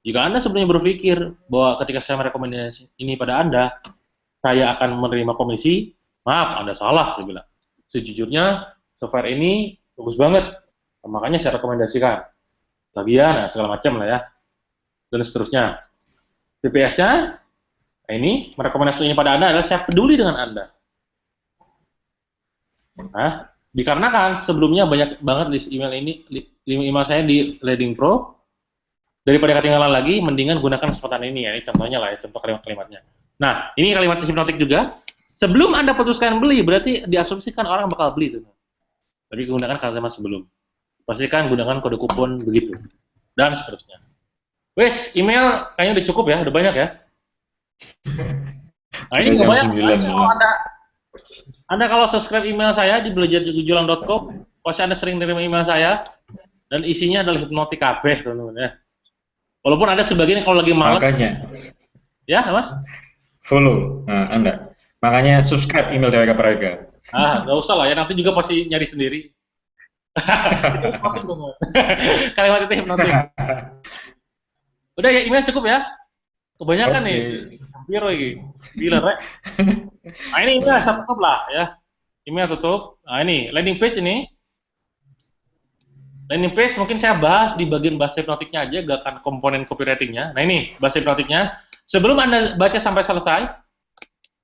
Speaker 2: jika Anda sebenarnya berpikir bahwa ketika saya merekomendasi ini pada Anda, saya akan menerima komisi, maaf, Anda salah, saya bilang. Sejujurnya, software ini bagus banget, makanya saya rekomendasikan. Bagian, nah, segala macam lah ya. Dan seterusnya. PPS-nya, nah ini, merekomendasikan ini pada Anda adalah saya peduli dengan Anda. Nah, dikarenakan sebelumnya banyak banget list email saya di Leading Pro, daripada ketinggalan lagi, mendingan gunakan kesempatan ini ya. Ini contohnya lah ya, contoh kalimat-kalimatnya. Nah, ini kalimat hipnotik juga. Sebelum Anda putuskan beli, berarti diasumsikan orang bakal beli tuh. Tapi gunakan kalimat sebelum. Pastikan gunakan kode kupon begitu. Dan seterusnya. Wes, email kayaknya udah cukup ya, udah banyak ya. Nah, ini nggak banyak. Anda kalau subscribe email saya di belajarjualan.com, pasti Anda sering terima email saya, dan isinya adalah hipnotik kabeh, teman-teman ya. Walaupun ada sebagian kalau lagi malas. Makanya. Ya, Mas?
Speaker 1: Follow. Nah, Anda. Makanya subscribe email DWK Prayoga.
Speaker 2: Nggak usah lah ya, nanti juga pasti nyari sendiri. Kalimat itu hipnotik. Udah ya, email cukup ya. Kebanyakan nih. Hampir lagi. Gila, Rek. Nah, ini email saya tutup lah ya. Email tutup. Nah, ini landing page ini. Landing page mungkin saya bahas di bagian bahasa hipnotiknya aja, gak akan komponen copywritingnya. Nah ini bahasa hipnotiknya. Sebelum Anda baca sampai selesai,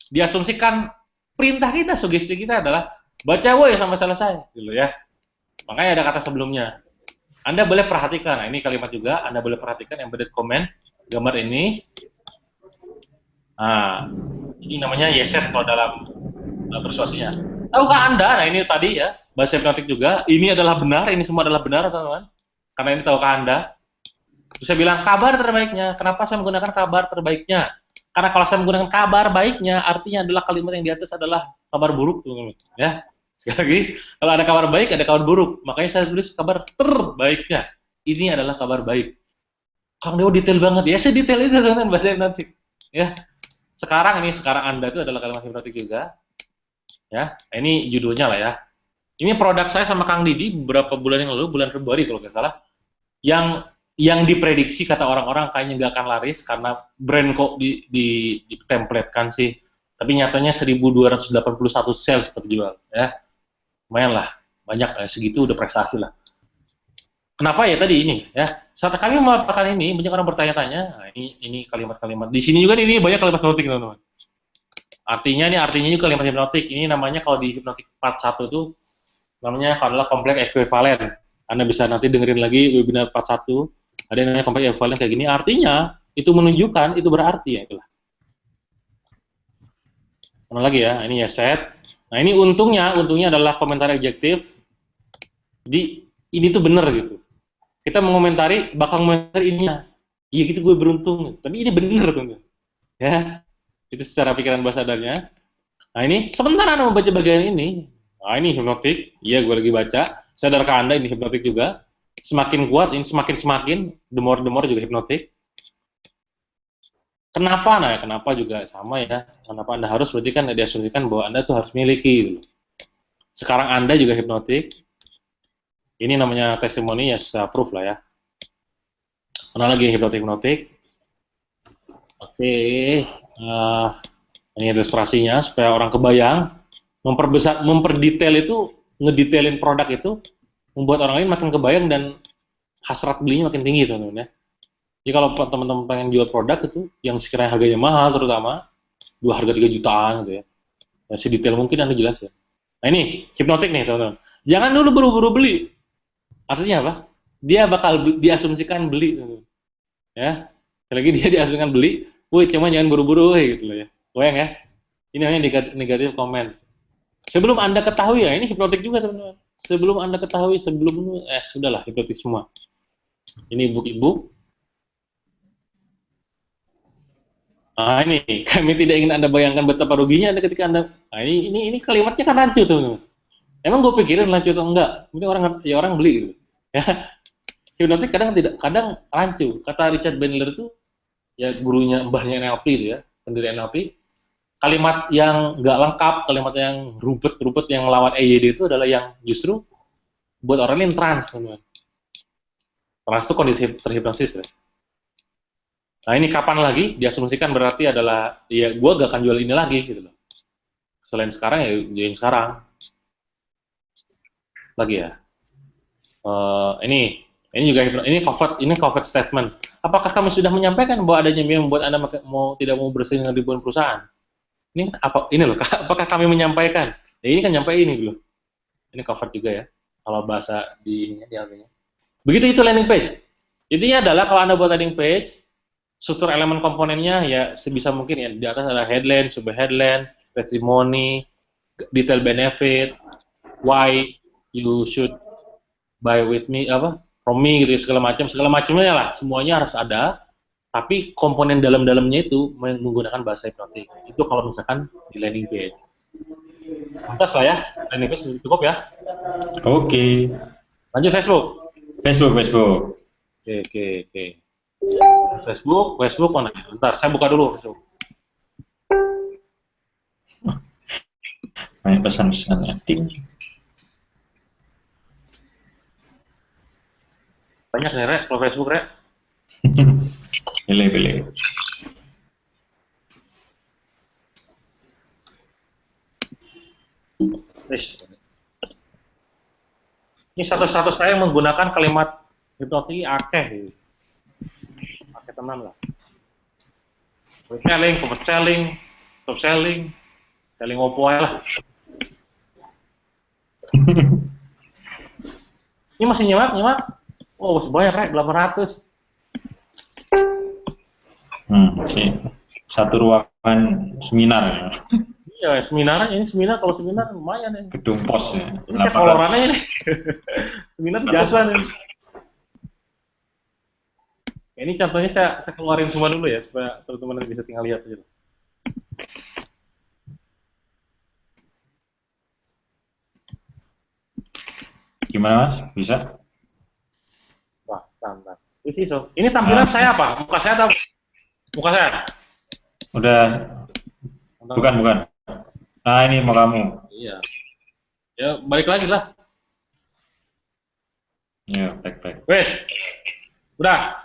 Speaker 2: diasumsikan perintah kita, sugesti kita adalah baca woi sampai selesai, gitu ya. Makanya ada kata sebelumnya. Anda boleh perhatikan, nah ini kalimat juga, Anda boleh perhatikan embedded comment, gambar ini. Nah, ini namanya yeset kalau dalam persuasinya. Tahukah Anda, nah ini tadi ya, bahasa hipnotik juga, ini adalah benar, ini semua adalah benar, teman-teman. Karena ini tahukah Anda? Terus saya bilang, kabar terbaiknya. Kenapa saya menggunakan kabar terbaiknya? Karena kalau saya menggunakan kabar baiknya, artinya adalah kalimat yang di atas adalah kabar buruk, teman-teman. Ya. Sekali lagi, kalau ada kabar baik, ada kabar buruk. Makanya saya tulis kabar terbaiknya. Ini adalah kabar baik. Kang Dewo detail banget. Ya, saya detail itu, teman-teman, bahasa hipnotik. Ya. Sekarang Anda itu adalah kalimat hipnotik juga. Ya, ini judulnya lah ya. Ini produk saya sama Kang Didi beberapa bulan yang lalu, bulan Februari kalau nggak salah, yang diprediksi kata orang-orang kayaknya nggak akan laris karena brand kok di templatekan sih. Tapi nyatanya 1.281 sales terjual, ya. Lumayan lah, banyak segitu udah prestasi lah. Kenapa ya tadi ini ya? Saat kami melakukan ini, banyak orang bertanya-tanya. Nah, ini kalimat-kalimat. Di sini juga ini banyak kalimat hipnotik, teman-teman. Artinya juga kalimat hipnotik. Ini namanya kalau di hipnotik part 1 itu namanya adalah kompleks ekuivalen. Anda bisa nanti dengerin lagi webinar part 1. Ada yang namanya kompleks ekuivalen kayak gini. Artinya itu menunjukkan, itu berarti ya itulah. Mana lagi ya? Ini ya set. Nah, ini untungnya adalah komentar adjektif di ini tuh bener gitu. Kita mengomentari, bakal mengomentari ininya. Iya gitu gue beruntung. Tapi ini bener tuh. Ya, itu secara pikiran bahasa sadarnya. Nah ini, sebentar Anda membaca bagian ini. Nah ini hipnotik. Iya gue lagi baca. Sadarkah Anda ini hipnotik juga? Semakin kuat, ini semakin, the more juga hipnotik. Kenapa? Nah, kenapa juga sama ya. Kenapa Anda harus, berarti kan diasumsikan bahwa Anda tuh harus miliki. Gitu. Sekarang Anda juga hipnotik. Ini namanya testimoni ya, susah proof lah ya. Mana lagi hipnotik? Oke, ini ilustrasinya supaya orang kebayang. Memperdetail itu, ngedetailin produk itu, membuat orang lain makin kebayang dan hasrat belinya makin tinggi teman-teman ya. Jadi kalau teman-teman pengen jual produk itu, yang sekiranya harganya mahal terutama, harga 3 jutaan gitu ya. Ya sedetail mungkin Anda jelasin. Nah ini, hipnotik nih teman-teman. Jangan dulu buru-buru beli. Artinya apa? Dia bakal diasumsikan beli. Ya, lagi dia diasumsikan beli. Woi, cuma jangan buru-buru, gitu loh ya. Goyang ya. Ini namanya negatif komen. Sebelum Anda ketahui ya, ini hipnotik juga teman-teman. Sebelum Anda ketahui, sudahlah hipnotik semua. Ini ibu-ibu. Nah ini, kami tidak ingin Anda bayangkan betapa ruginya Anda ketika Anda. Nah ini kalimatnya kan rancu teman-teman. Emang gue pikirin rancu atau enggak? Mungkin orang beli gitu. Ya, hipnotik kadang rancu. Kata Richard Bandler itu, ya gurunya mbahnya NLP itu ya, pendiri NLP. Kalimat yang nggak lengkap, kalimat yang rupet yang melawan EYD itu adalah yang justru buat orang ini trans, teman-teman. Trans itu kondisi terhipnosis ya. Nah ini kapan lagi diasumsikan berarti adalah ya gue gak akan jual ini lagi gitu loh. Selain sekarang ya jualin sekarang. Lagi ya. Ini juga ini covered statement. Apakah kami sudah menyampaikan bahwa adanya yang membuat Anda tidak mau bersaing dengan ribuan perusahaan? Ini apa? Ini loh. Apakah kami menyampaikan? Ya ini kan nyampe ini dulu. Ini covered juga ya. Kalau bahasa di artinya. Begitu itu landing page. Intinya adalah kalau Anda buat landing page, struktur elemen komponennya ya sebisa mungkin ya. Di atas ada headline, sub headline, testimoni, detail benefit, why you should buy with me from me gitu segala macamnya lah, semuanya harus ada, tapi komponen dalamnya itu menggunakan bahasa hipnotik. Itu kalau misalkan di landing page. Lantas lah ya, landing page cukup ya.
Speaker 1: Oke.
Speaker 2: Lanjut Facebook. Oke. Facebook mana? Bentar, saya buka dulu Facebook.
Speaker 1: Banyak pesan-pesan ading.
Speaker 2: Banyak nih, Rek, kalau Facebook, Rek.
Speaker 1: Pilih.
Speaker 2: Ini status saya menggunakan kalimat hipnotik akeh. Akeh tenan lah. Selling, top selling opo lah. Ini masih nyemak. Oh, masih banyak, Rek, 800.
Speaker 1: Okay. Satu ruangan seminar.
Speaker 2: Iya, kalau seminar lumayan ya.
Speaker 1: Gedung pos ya.
Speaker 2: Ini kayak kolorannya ini. Seminar biasa nih. Ini contohnya saya keluarin semua dulu ya, supaya teman-teman bisa tinggal lihat aja.
Speaker 1: Gimana Mas? Bisa?
Speaker 2: Wah, santai. Ini tampilan saya apa? Muka saya atau muka saya?
Speaker 1: Udah. Bukan. Nah, ini mau kamu.
Speaker 2: Iya. Ya, balik lagi lah.
Speaker 1: Ya, back.
Speaker 2: Wes. Udah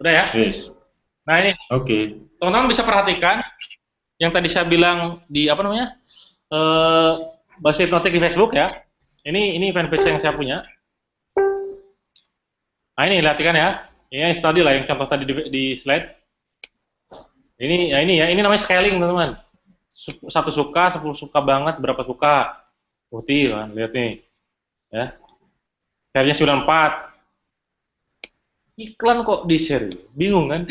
Speaker 2: ya?
Speaker 1: Wes.
Speaker 2: Nah, ini.
Speaker 1: Oke.
Speaker 2: Teman-teman bisa perhatikan yang tadi saya bilang di bahasa hipnotik di Facebook ya. Ini fanpage yang saya punya. Nah ini perhatikan ya. Ini tadi lah yang contoh tadi di slide. Ini namanya scaling teman-teman. Satu suka, 10 suka banget, berapa suka? Putih kan, lihat nih. Ya. Share-nya 94. Iklan kok di share, bingung kan?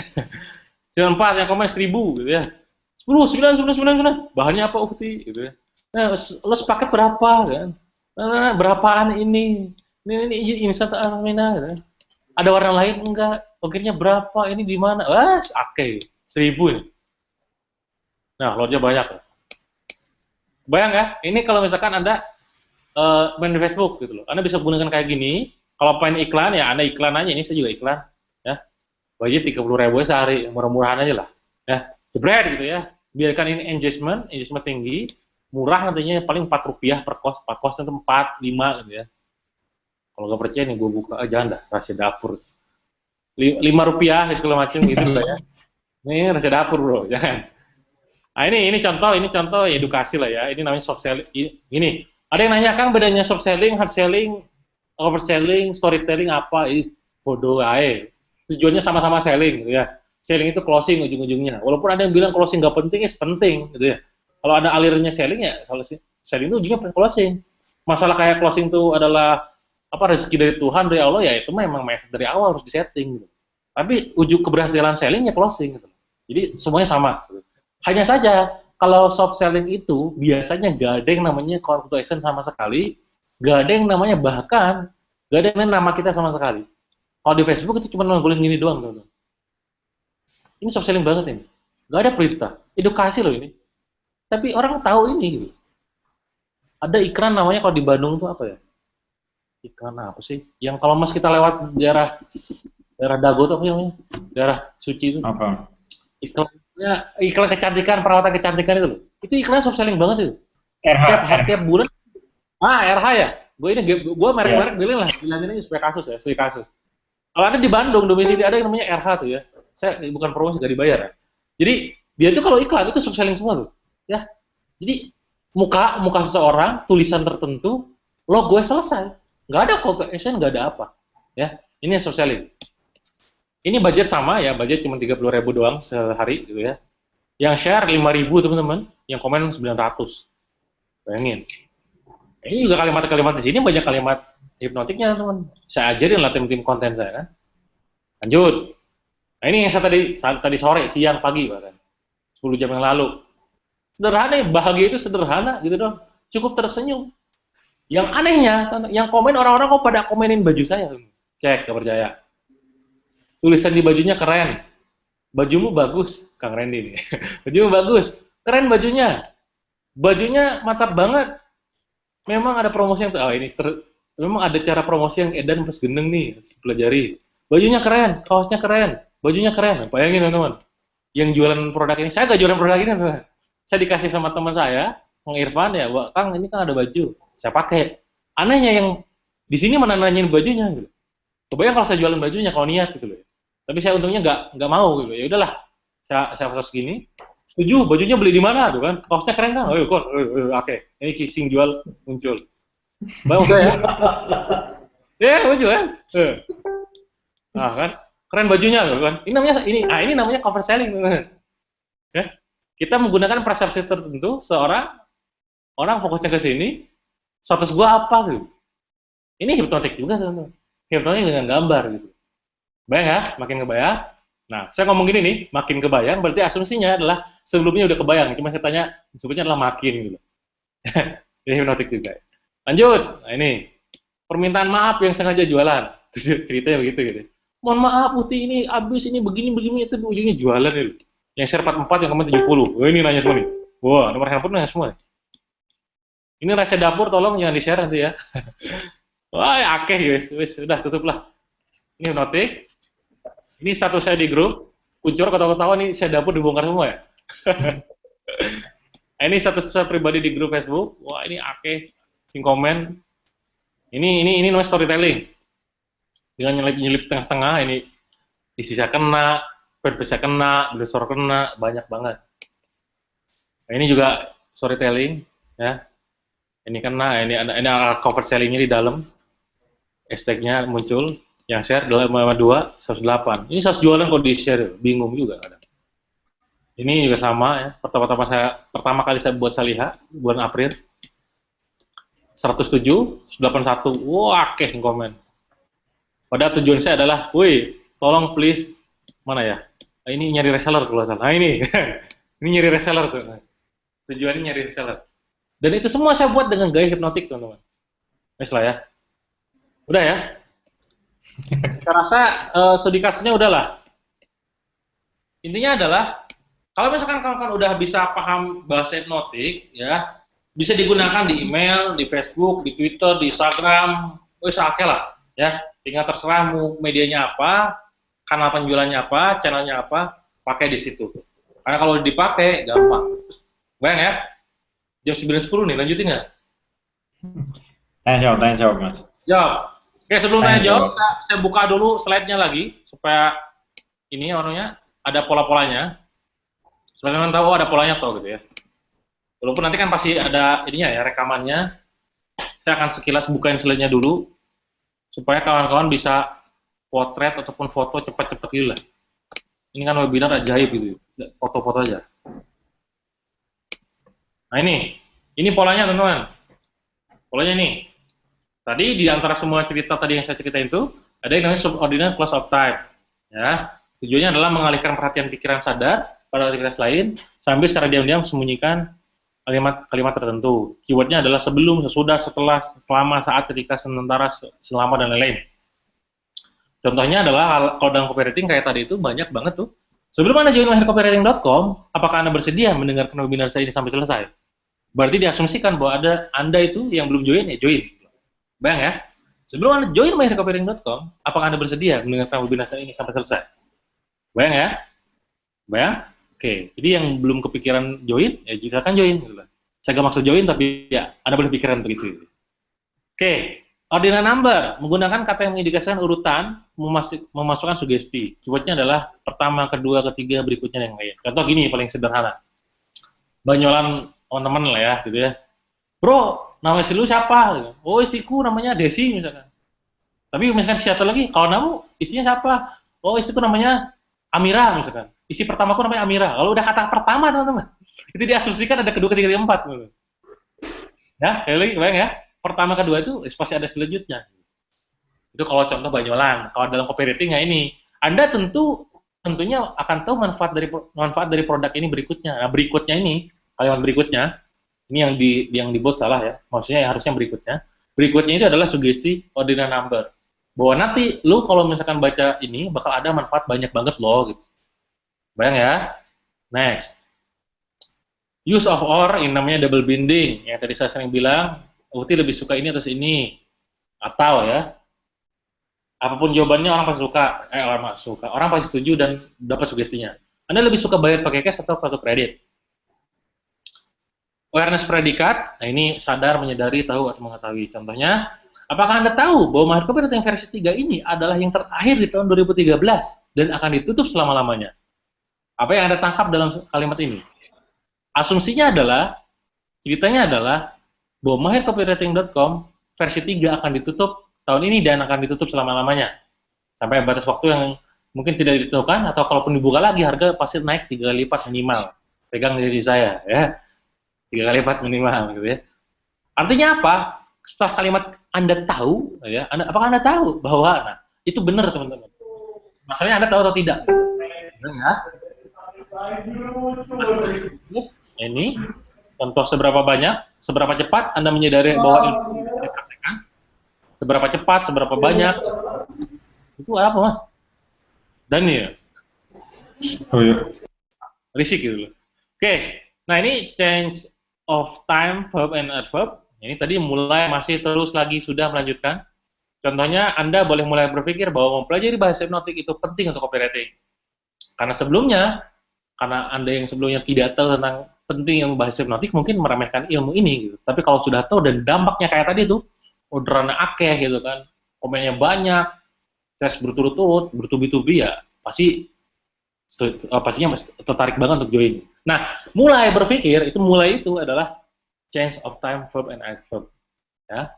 Speaker 2: 94 yang komen 1000 gitu ya. 10, 9, 9, 9, 9. Bahannya apa Ukti gitu ya. Nah, lo sepaket berapa kan? Nah, berapaan ini? Ini instant Almina gitu. Ada warna lain enggak? Ongkirnya berapa? Ini di mana? Wah, oke. 1000 ini. Nah, loadnya banyak. Bayang ya, ini kalau misalkan Anda main di Facebook gitu loh. Anda bisa gunakan kayak gini. Kalau pengen iklan ya Anda iklan aja. Ini saya juga iklan. Ya, budget 30.000 sehari, murah-murahan aja lah. Ya, jebret gitu ya. Biarkan ini engagement tinggi, murah nantinya paling 4 rupiah per kos. Per kos itu 4, 5 gitu ya. Kalau nggak percaya nih gue buka aja Anda, rahasia dapur. 5 rupiah segala macam gitu lah ya. Ini rahasia dapur bro, jangan. Nah ini contoh edukasi lah ya. Ini namanya soft selling. Ini ada yang nanya Kang bedanya soft selling, hard selling, overselling, storytelling apa? Ini bodoh aja. Tujuannya sama-sama selling gitu ya. Selling itu closing ujung-ujungnya. Walaupun ada yang bilang closing nggak penting, penting gitu ya. Kalau ada alirannya selling ya, selling itu ujungnya closing. Masalah kayak closing itu adalah apa rezeki dari Tuhan dari Allah ya itu memang dari awal harus disetting gitu. Tapi ujung keberhasilan sellingnya closing gitu. Jadi semuanya sama. Gitu. Hanya saja kalau soft selling itu biasanya gak ada yang namanya call to action sama sekali, gak ada yang namanya bahkan gak ada yang namanya nama kita sama sekali. Kalau di Facebook itu cuma nongolin gini doang, teman-teman. Ini soft selling banget ini. Gak ada perintah, edukasi loh ini. Tapi orang tahu ini. Gitu. Ada iklan namanya kalau di Bandung tuh apa ya? Iklan apa sih? Yang kalau mas kita lewat daerah Dago tuh apa namanya? Daerah suci itu.
Speaker 1: Apa?
Speaker 2: Iklan kecantikan, perawatan kecantikan itu loh. Itu iklan soft selling banget itu.
Speaker 1: RH,
Speaker 2: Tiap bulan. RH ya. Gue merek-merek
Speaker 1: ya.
Speaker 2: bilangin lah, bilangin ini supaya kasus ya, supaya kasus. Kalau ada di Bandung domisili ada yang namanya RH tuh ya. Saya bukan promosi gak dibayar ya. Jadi dia tuh kalau iklan itu soft selling semua tuh. Ya. Jadi muka seseorang, tulisan tertentu, logo selesai. Nggak ada call to action, nggak ada apa. Ya, ini soft selling. Ini budget sama ya, budget cuma 30.000 doang sehari gitu ya. Yang share 5.000 teman-teman, yang komen 900. Bayangin. Ini juga kalimat-kalimat di sini banyak kalimat hipnotiknya teman. Saya ajarin lah tim-tim konten saya kan. Lanjut. Nah ini yang saya tadi sore, siang, pagi bahkan. 10 jam yang lalu. Sederhana ya, bahagia itu sederhana gitu dong. Cukup tersenyum. Yang anehnya, yang komen orang-orang kok pada komenin baju saya. Cek, gak percaya. Tulisan di bajunya keren. Bajumu bagus, Kang Randy nih. Bajumu bagus. Keren bajunya. Bajunya mantap banget. Memang ada promosi yang memang ada cara promosi yang edan plus gendeng nih, harus pelajari. Bajunya keren, kaosnya keren, bajunya keren. Bayangin teman-teman. Yang jualan produk ini, saya gak jualan produk ini, teman. Saya dikasih sama teman saya, Bang Irfan ya, Kang ini kan ada baju, saya pakai. Anehnya yang di sini mana nanyain bajunya gitu. Kebayang kalau saya jualan bajunya kalau niat gitu loh. Tapi saya untungnya nggak mau gitu. Ya udahlah, saya harus gini. Setuju, bajunya beli di mana tuh kan? Kaosnya keren kan? Oh, oke. Ini sing jual muncul. Bayang saya. Ya, muncul kan? Nah, kan? Keren bajunya tuh kan. Ini namanya cover selling kan. Ya. Kita menggunakan persepsi tertentu orang fokusnya ke sini, status gua apa gitu. Ini hipnotik juga teman-teman. Hipnotik dengan gambar gitu. Bayang ya, makin kebayang. Nah, saya ngomong gini nih, makin kebayang, berarti asumsinya adalah sebelumnya udah kebayang. Cuma saya tanya, sebetulnya adalah makin gitu. Ini hipnotik juga. Lanjut, nah ini permintaan maaf yang sengaja jualan. Ceritanya begitu gitu. Mohon maaf, Putih ini habis ini begini itu ujungnya jualan nih. Yang share 44 yang komen 70. Oh, ini nanya semua nih. Wah, nomor handphone nanya semua. Ini rahasia dapur, tolong jangan di-share nanti ya. Wah, ya, oke, wis, udah tutup lah. Ini hipnotik. Ini status saya di grup. Uncur ketawa-ketawa nih saya dapur dibongkar semua ya. Ini status saya pribadi di grup Facebook. Wah, ini sing komen. Ini namanya storytelling. Dengan nyelip tengah-tengah ini isi saya kena, saya kena, browser kena, banyak banget. Nah, ini juga storytelling ya. Ini kena, ini ada cover sellingnya di dalam. Hashtagnya muncul. Yang share 52, 108. Ini 100 jualan kalau di-share, bingung juga kadang. Ini juga sama ya. Pertama kali saya buat Saliha bulan April. 107, 181. Wah, akeh komen. Padahal tujuan saya adalah, woi, tolong please, mana ya? Ini nyari reseller kalau salah. Nah ini, ini nyari reseller tuh. Tujuannya nyari reseller. Dan itu semua saya buat dengan gaya hipnotik, teman-teman. Wes lah ya. Udah ya. Saya rasa studi kasusnya udahlah. Intinya adalah kalau misalkan kawan-kawan udah bisa paham bahasa hipnotik, ya bisa digunakan di email, di Facebook, di Twitter, di Instagram, wes oke lah, ya. Tinggal terserah mau medianya apa, kanal penjualannya apa, channelnya apa, pakai di situ. Karena kalau dipakai gampang. Bayang ya, jam 9.10 nih, lanjutin nggak?
Speaker 1: Tanya jawab Mas.
Speaker 2: Jawab. Oke, sebelum tanya jawab, saya buka dulu slide-nya lagi supaya ini orangnya ada pola-polanya. Supaya kalian tahu ada polanya tuh gitu ya. Walaupun nanti kan pasti ada ininya ya rekamannya. Saya akan sekilas bukain slide-nya dulu supaya kawan-kawan bisa potret ataupun foto cepat-cepat gitu lah. Ini kan webinar ajaib gitu, foto-foto aja. Nah ini polanya teman-teman. Polanya nih. Tadi di antara semua cerita tadi yang saya ceritain itu ada yang namanya subordinate clause of time. Ya, tujuannya adalah mengalihkan perhatian pikiran sadar pada aktivitas lain sambil secara diam-diam sembunyikan kalimat-kalimat tertentu. Keywordnya adalah sebelum, sesudah, setelah, selama, saat, ketika, sementara, selama, dan lain-lain. Contohnya adalah kalau dalam copywriting kayak tadi itu banyak banget tuh. Sebelum Anda join lahircopywriting.com, apakah Anda bersedia mendengarkan webinar saya ini sampai selesai? Berarti diasumsikan bahwa Anda itu yang belum join, ya join. Bayang ya, sebelum Anda join lahircopywriting.com, apakah Anda bersedia mendengarkan webinar saya ini sampai selesai? Bayang ya? Bayang? Oke, jadi yang belum kepikiran join, ya silakan join. Saya gak maksud join, tapi ya Anda boleh pikiran begitu. Oke, ordinal number menggunakan kata yang mengindikasikan urutan, memasukkan sugesti. Keywordnya adalah pertama, kedua, ketiga, berikutnya yang lain. Contoh gini paling sederhana, banyolan teman-teman lah ya, gitu ya. Bro, nama istri lu siapa? Oh, istriku namanya Desi misalkan. Tapi misalkan satu lagi, kalau kamu istrinya siapa? Oh, istriku namanya Amira misalkan. Isi pertamaku namanya Amira. Kalau udah kata pertama teman-teman, itu diasumsikan ada kedua, ketiga, keempat. Ya, sekali lagi, bayang ya. Pertama, kedua itu pasti ada selanjutnya. Itu kalau contoh banyolan. Kalau dalam copywriting ya ini, Anda tentunya akan tahu manfaat dari produk ini berikutnya. Nah, berikutnya ini, kalimat berikutnya, ini yang dibuat salah ya. Maksudnya harusnya berikutnya. Berikutnya itu adalah sugesti ordinal number. Bahwa nanti lu kalau misalkan baca ini bakal ada manfaat banyak banget loh gitu. Bayang ya. Next. Use of or ini namanya double binding. Yang tadi saya sering bilang, Uti lebih suka ini atau ini. Atau ya. Apapun jawabannya orang pasti suka. Orang pasti setuju dan dapat sugestinya. Anda lebih suka bayar pakai cash atau kartu kredit? Awareness predikat, nah ini sadar, menyadari, tahu, atau mengetahui. Contohnya, apakah Anda tahu bahwa Mahir Copywriting versi 3 ini adalah yang terakhir di tahun 2013 dan akan ditutup selama-lamanya? Apa yang Anda tangkap dalam kalimat ini? Asumsinya adalah, ceritanya adalah, bahwa mahircopywriting.com versi 3 akan ditutup tahun ini dan akan ditutup selama-lamanya. Sampai batas waktu yang mungkin tidak ditentukan, atau kalaupun dibuka lagi, harga pasti naik 3 kali lipat minimal. Pegang diri saya, ya. 3 kali lipat minimal gitu ya. Artinya apa? Setelah kalimat Anda tahu ya, apakah Anda tahu bahwa itu benar teman-teman. Masalahnya Anda tahu atau tidak? Benar ya? Ini contoh seberapa banyak, seberapa cepat Anda menyadari bahwa ilmu ini dipraktekkan. Seberapa cepat, seberapa banyak. Itu apa, Mas? Daniel.
Speaker 1: Oh iya.
Speaker 2: Risik gitu loh. Oke. Nah, ini change of time, verb, and adverb. Ini tadi mulai, masih, terus, lagi, sudah, melanjutkan. Contohnya, Anda boleh mulai berpikir bahwa mempelajari bahasa hipnotik itu penting untuk copywriting. Karena Anda yang sebelumnya tidak tahu tentang penting ilmu bahasa hipnotik, mungkin meremehkan ilmu ini. Gitu. Tapi kalau sudah tahu dan dampaknya kayak tadi tuh, orderannya akeh gitu kan, komennya banyak, tes berturut-turut, bertubi-tubi ya, pastinya tertarik banget untuk join. Nah, mulai berpikir, mulai itu adalah change of time, verb, and adverb. Ya.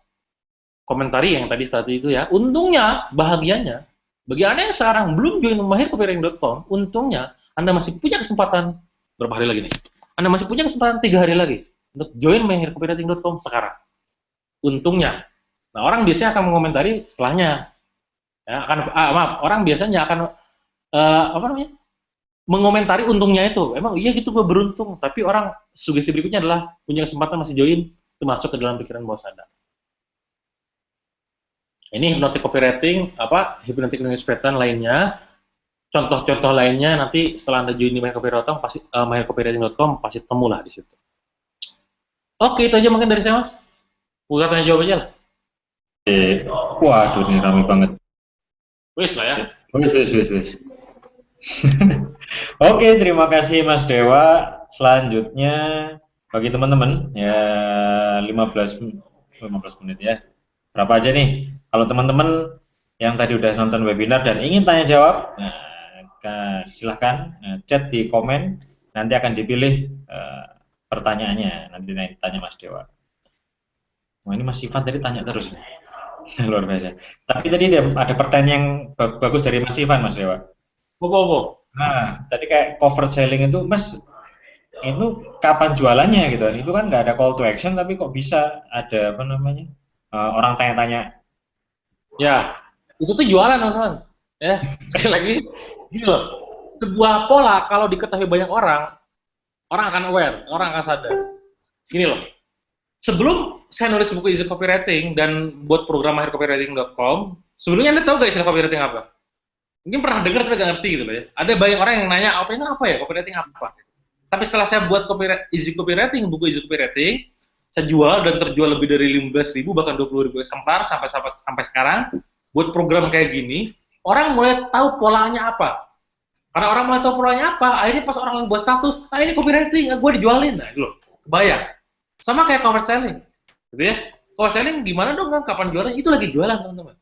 Speaker 2: komentari yang tadi itu ya. Untungnya, bahagianya, bagi Anda yang sekarang belum join mahircopywriting.com, untungnya Anda masih punya kesempatan berapa hari lagi nih? Anda masih punya kesempatan 3 hari lagi untuk join mahircopywriting.com sekarang. Untungnya. Nah, orang biasanya akan mengomentari setelahnya. Ya, orang biasanya akan apa namanya? Mengomentari untungnya itu. Emang iya gitu gue beruntung, tapi orang sugesti berikutnya adalah punya kesempatan masih join, itu masuk ke dalam pikiran bawah sadar. Ini hypnotic copywriting, hypnotic language pattern lainnya, contoh-contoh lainnya nanti setelah Anda join di mahircopywriting.com pasti mahircopywriting.com pasti temulah di situ. Oke, itu aja mungkin dari saya, Mas. Bukan tanya jawab aja lah.
Speaker 1: Waduh, ini rame banget.
Speaker 2: Wis lah ya.
Speaker 1: Wis. Oke, terima kasih Mas Dewa. Selanjutnya bagi teman-teman ya 15 menit ya. Berapa aja nih? Kalau teman-teman yang tadi udah nonton webinar dan ingin tanya jawab, silahkan chat di komen. Nanti akan dipilih pertanyaannya. Nanti tanya Mas Dewa. Wah, ini Mas Ivan tadi tanya terus nih. Luar biasa. Tapi tadi ada pertanyaan yang bagus dari Mas Ivan, Mas Dewa. Nah, tadi kayak cover selling itu, Mas, itu kapan jualannya gitu? Itu kan nggak ada call to action, tapi kok bisa ada apa namanya orang tanya-tanya?
Speaker 2: Ya, itu tuh jualan teman-teman. Ya, sekali lagi, gini loh. Sebuah pola kalau diketahui banyak orang akan aware, orang akan sadar. Gini loh. Sebelum saya nulis buku Easy Copywriting dan buat program mahircopywriting.com, sebelumnya Anda tahu nggak istilah copywriting apa? Mungkin pernah dengar tapi nggak ngerti gitu loh ya. Ada banyak orang yang nanya, apa ya? Copywriting apa? Tapi setelah saya buat Easy Copywriting, buku Easy Copywriting, saya jual dan terjual lebih dari 15.000 bahkan 20.000 eksemplar sampai sekarang. Buat program kayak gini, orang mulai tahu polanya apa. Karena orang mulai tahu polanya apa, akhirnya pas orang buat status, ini copywriting, gue dijualin, nah gitu loh, kebayang. Sama kayak cover selling, gitu ya. Cover selling gimana dong kan? Kapan jualan? Itu lagi jualan teman-teman.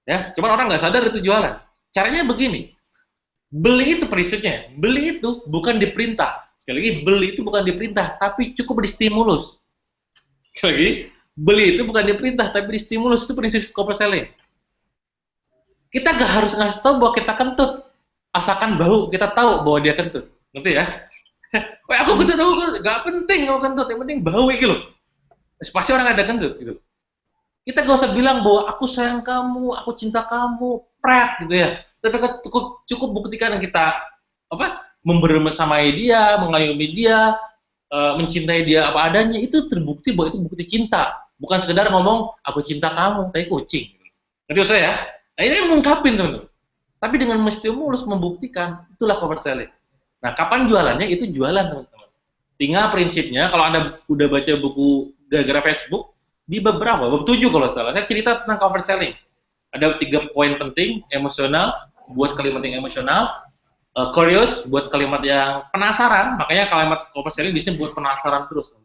Speaker 2: Ya, cuman orang nggak sadar itu jualan. Caranya begini, beli itu prinsipnya, beli itu bukan diperintah. Sekali lagi, beli itu bukan diperintah, tapi cukup distimulus. Sekali lagi, beli itu bukan diperintah, tapi distimulus. Itu prinsip cover selling. Kita nggak harus ngasih tahu bahwa kita kentut, asalkan bau kita tahu bahwa dia kentut, ngerti ya? Wah, aku kentut, nggak penting kalau kentut, yang penting bau gitu loh. Pasti orang ada kentut gitu. Kita gak usah bilang bahwa aku sayang kamu, aku cinta kamu, pret gitu ya. Tapi cukup buktikan kita membermesamai dia, mengayomi dia, mencintai dia apa adanya, itu terbukti bahwa itu bukti cinta. Bukan sekedar ngomong aku cinta kamu, tapi kucing. Ngerti maksud saya? Nah, ini mengungkapin teman-teman. Tapi dengan menstimulus membuktikan, itulah cover selling. Nah, kapan jualannya? Itu jualan teman-teman. Tinggal prinsipnya, kalau Anda udah baca buku Gara-gara Facebook, di bab 7 kalau salah, saya cerita tentang cover selling. Ada 3 poin penting, emosional, buat kalimat yang emosional, curious, buat kalimat yang penasaran, makanya kalimat cover selling biasanya buat penasaran terus.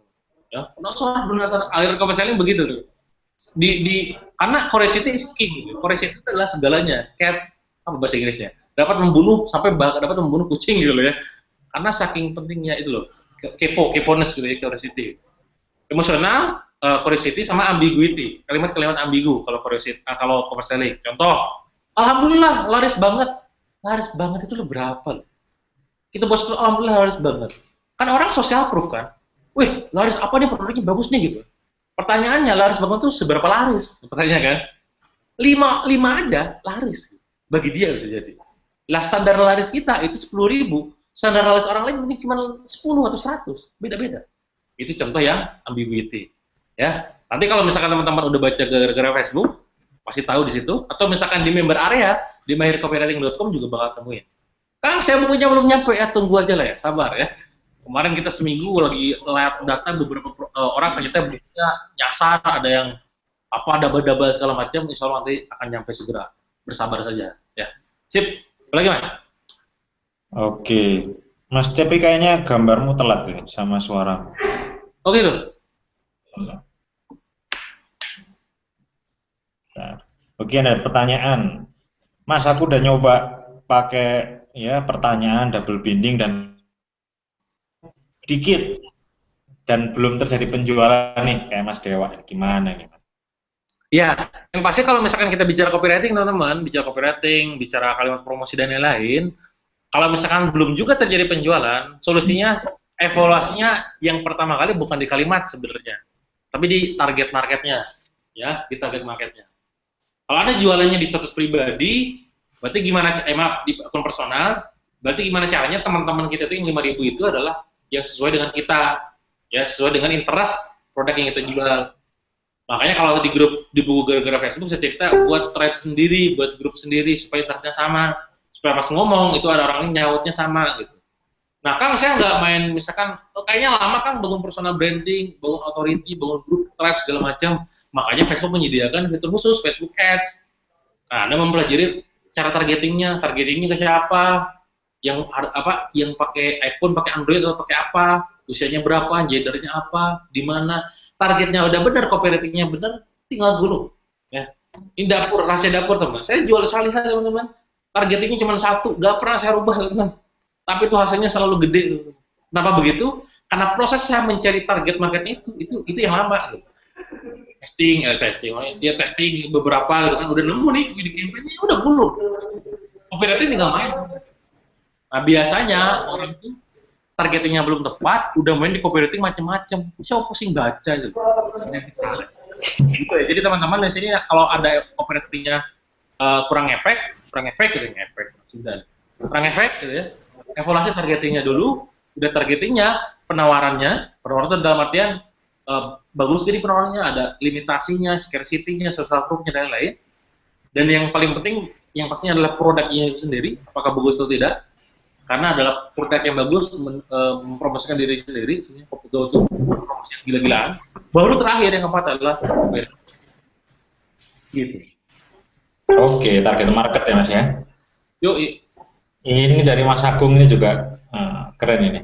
Speaker 2: Ya, penasaran, akhir cover selling begitu tuh. Karena curiosity is king, curiosity itu adalah segalanya, kayak apa bahasa Inggrisnya, dapat membunuh kucing gitu loh ya, karena saking pentingnya itu loh, keponess gitu ya, curiosity. Emosional, curiosity sama ambiguity, kalimat-kalimat ambigu kalau curiosity, kalau cover selling. Contoh, alhamdulillah laris banget itu lo berapa loh? Kita bos alhamdulillah laris banget. Kan orang social proof kan, wih laris apa nih, produknya bagus nih gitu. Pertanyaannya laris banget tuh seberapa laris? Pertanyaan kan, 5 aja laris bagi dia bisa jadi. Lah standar laris kita itu 10.000, standar laris orang lain mungkin cuma 10 atau 100, beda-beda. Itu contoh yang ambiguity. Ya, nanti kalau misalkan teman-teman udah baca gara-gara Facebook, pasti tahu di situ. Atau misalkan di member area di mahircopywriting.com juga bakal temuin. Kang, saya bukunya belum nyampe ya, tunggu aja lah ya, sabar ya. Kemarin kita seminggu lagi lihat data beberapa orang ternyata bukunya nyasar, ada yang daba-daba segala macam. Insya Allah nanti akan nyampe segera. Bersabar saja. Ya, sip. Apa lagi mas?
Speaker 1: Oke, Mas, tapi kayaknya gambarmu telat nih sama suara.
Speaker 2: Oh gitu.
Speaker 1: Nah, oke, ada pertanyaan. Mas, aku udah nyoba pakai ya pertanyaan double binding dan dikit dan belum terjadi penjualan nih kayak Mas Dewa. Gimana nih?
Speaker 2: Ya, yang pasti kalau misalkan kita bicara copywriting, teman-teman, bicara copywriting, bicara kalimat promosi dan lain-lain, kalau misalkan belum juga terjadi penjualan, solusinya, evaluasinya yang pertama kali bukan di kalimat sebenarnya, tapi di target marketnya, ya, di target marketnya. Kalau Anda jualannya di status pribadi, berarti gimana, maaf, di akun personal, berarti gimana caranya teman-teman kita itu yang 5.000 itu adalah yang sesuai dengan kita, ya, sesuai dengan interest produk yang kita jual. Makanya kalau di grup, di buku gara-gara Facebook, saya cerita buat thread sendiri, buat grup sendiri, supaya interestnya sama, supaya pas ngomong, itu ada orang yang nyautnya sama, gitu. Nah, Kang, saya nggak main, misalkan, oh, kayaknya lama Kang bangun personal branding, bangun authority, bangun grup, tribe, segala macam. Makanya Facebook menyediakan fitur khusus, Facebook Ads. Nah, Anda mempelajari cara targetingnya ke siapa, yang pakai iPhone, pakai Android, atau pakai apa, usianya berapa, gendernya apa, di mana, targetnya udah benar, copywritingnya benar, tinggal guru. Ya. Ini dapur, rahasia dapur, teman. Saya jual salihah, teman-teman. Targetingnya cuma satu, nggak pernah saya rubah, teman. Tapi itu hasilnya selalu gede. Kenapa begitu? Karena proses saya mencari target market itu yang lama. Testing beberapa gitu kan, udah nemu nih di campaign-nya, udah gulung. Copywriting tinggal main. Nah, biasanya orang itu targetingnya belum tepat, udah main di copywriting macam-macam. Siapa sih baca gitu. Gitu ya. Jadi teman-teman di sini kalau ada copywritingnya kurang efek gitu, kurang efek gitu ya. Evaluasi targetingnya dulu, udah targetingnya, penawaran itu dalam artian bagus, jadi penawarannya ada limitasinya, scarcity-nya, social proof-nya dan lain-lain. Dan yang paling penting, yang pastinya adalah produknya itu sendiri, apakah bagus atau tidak. Karena adalah produk yang bagus mempromosikan diri sendiri, go to promosi yang gila-gilaan. Baru terakhir yang keempat adalah gitu.
Speaker 1: Oke, target market ya Mas ya.
Speaker 2: Yuk.
Speaker 1: Ini dari Mas Agung ini juga keren ini.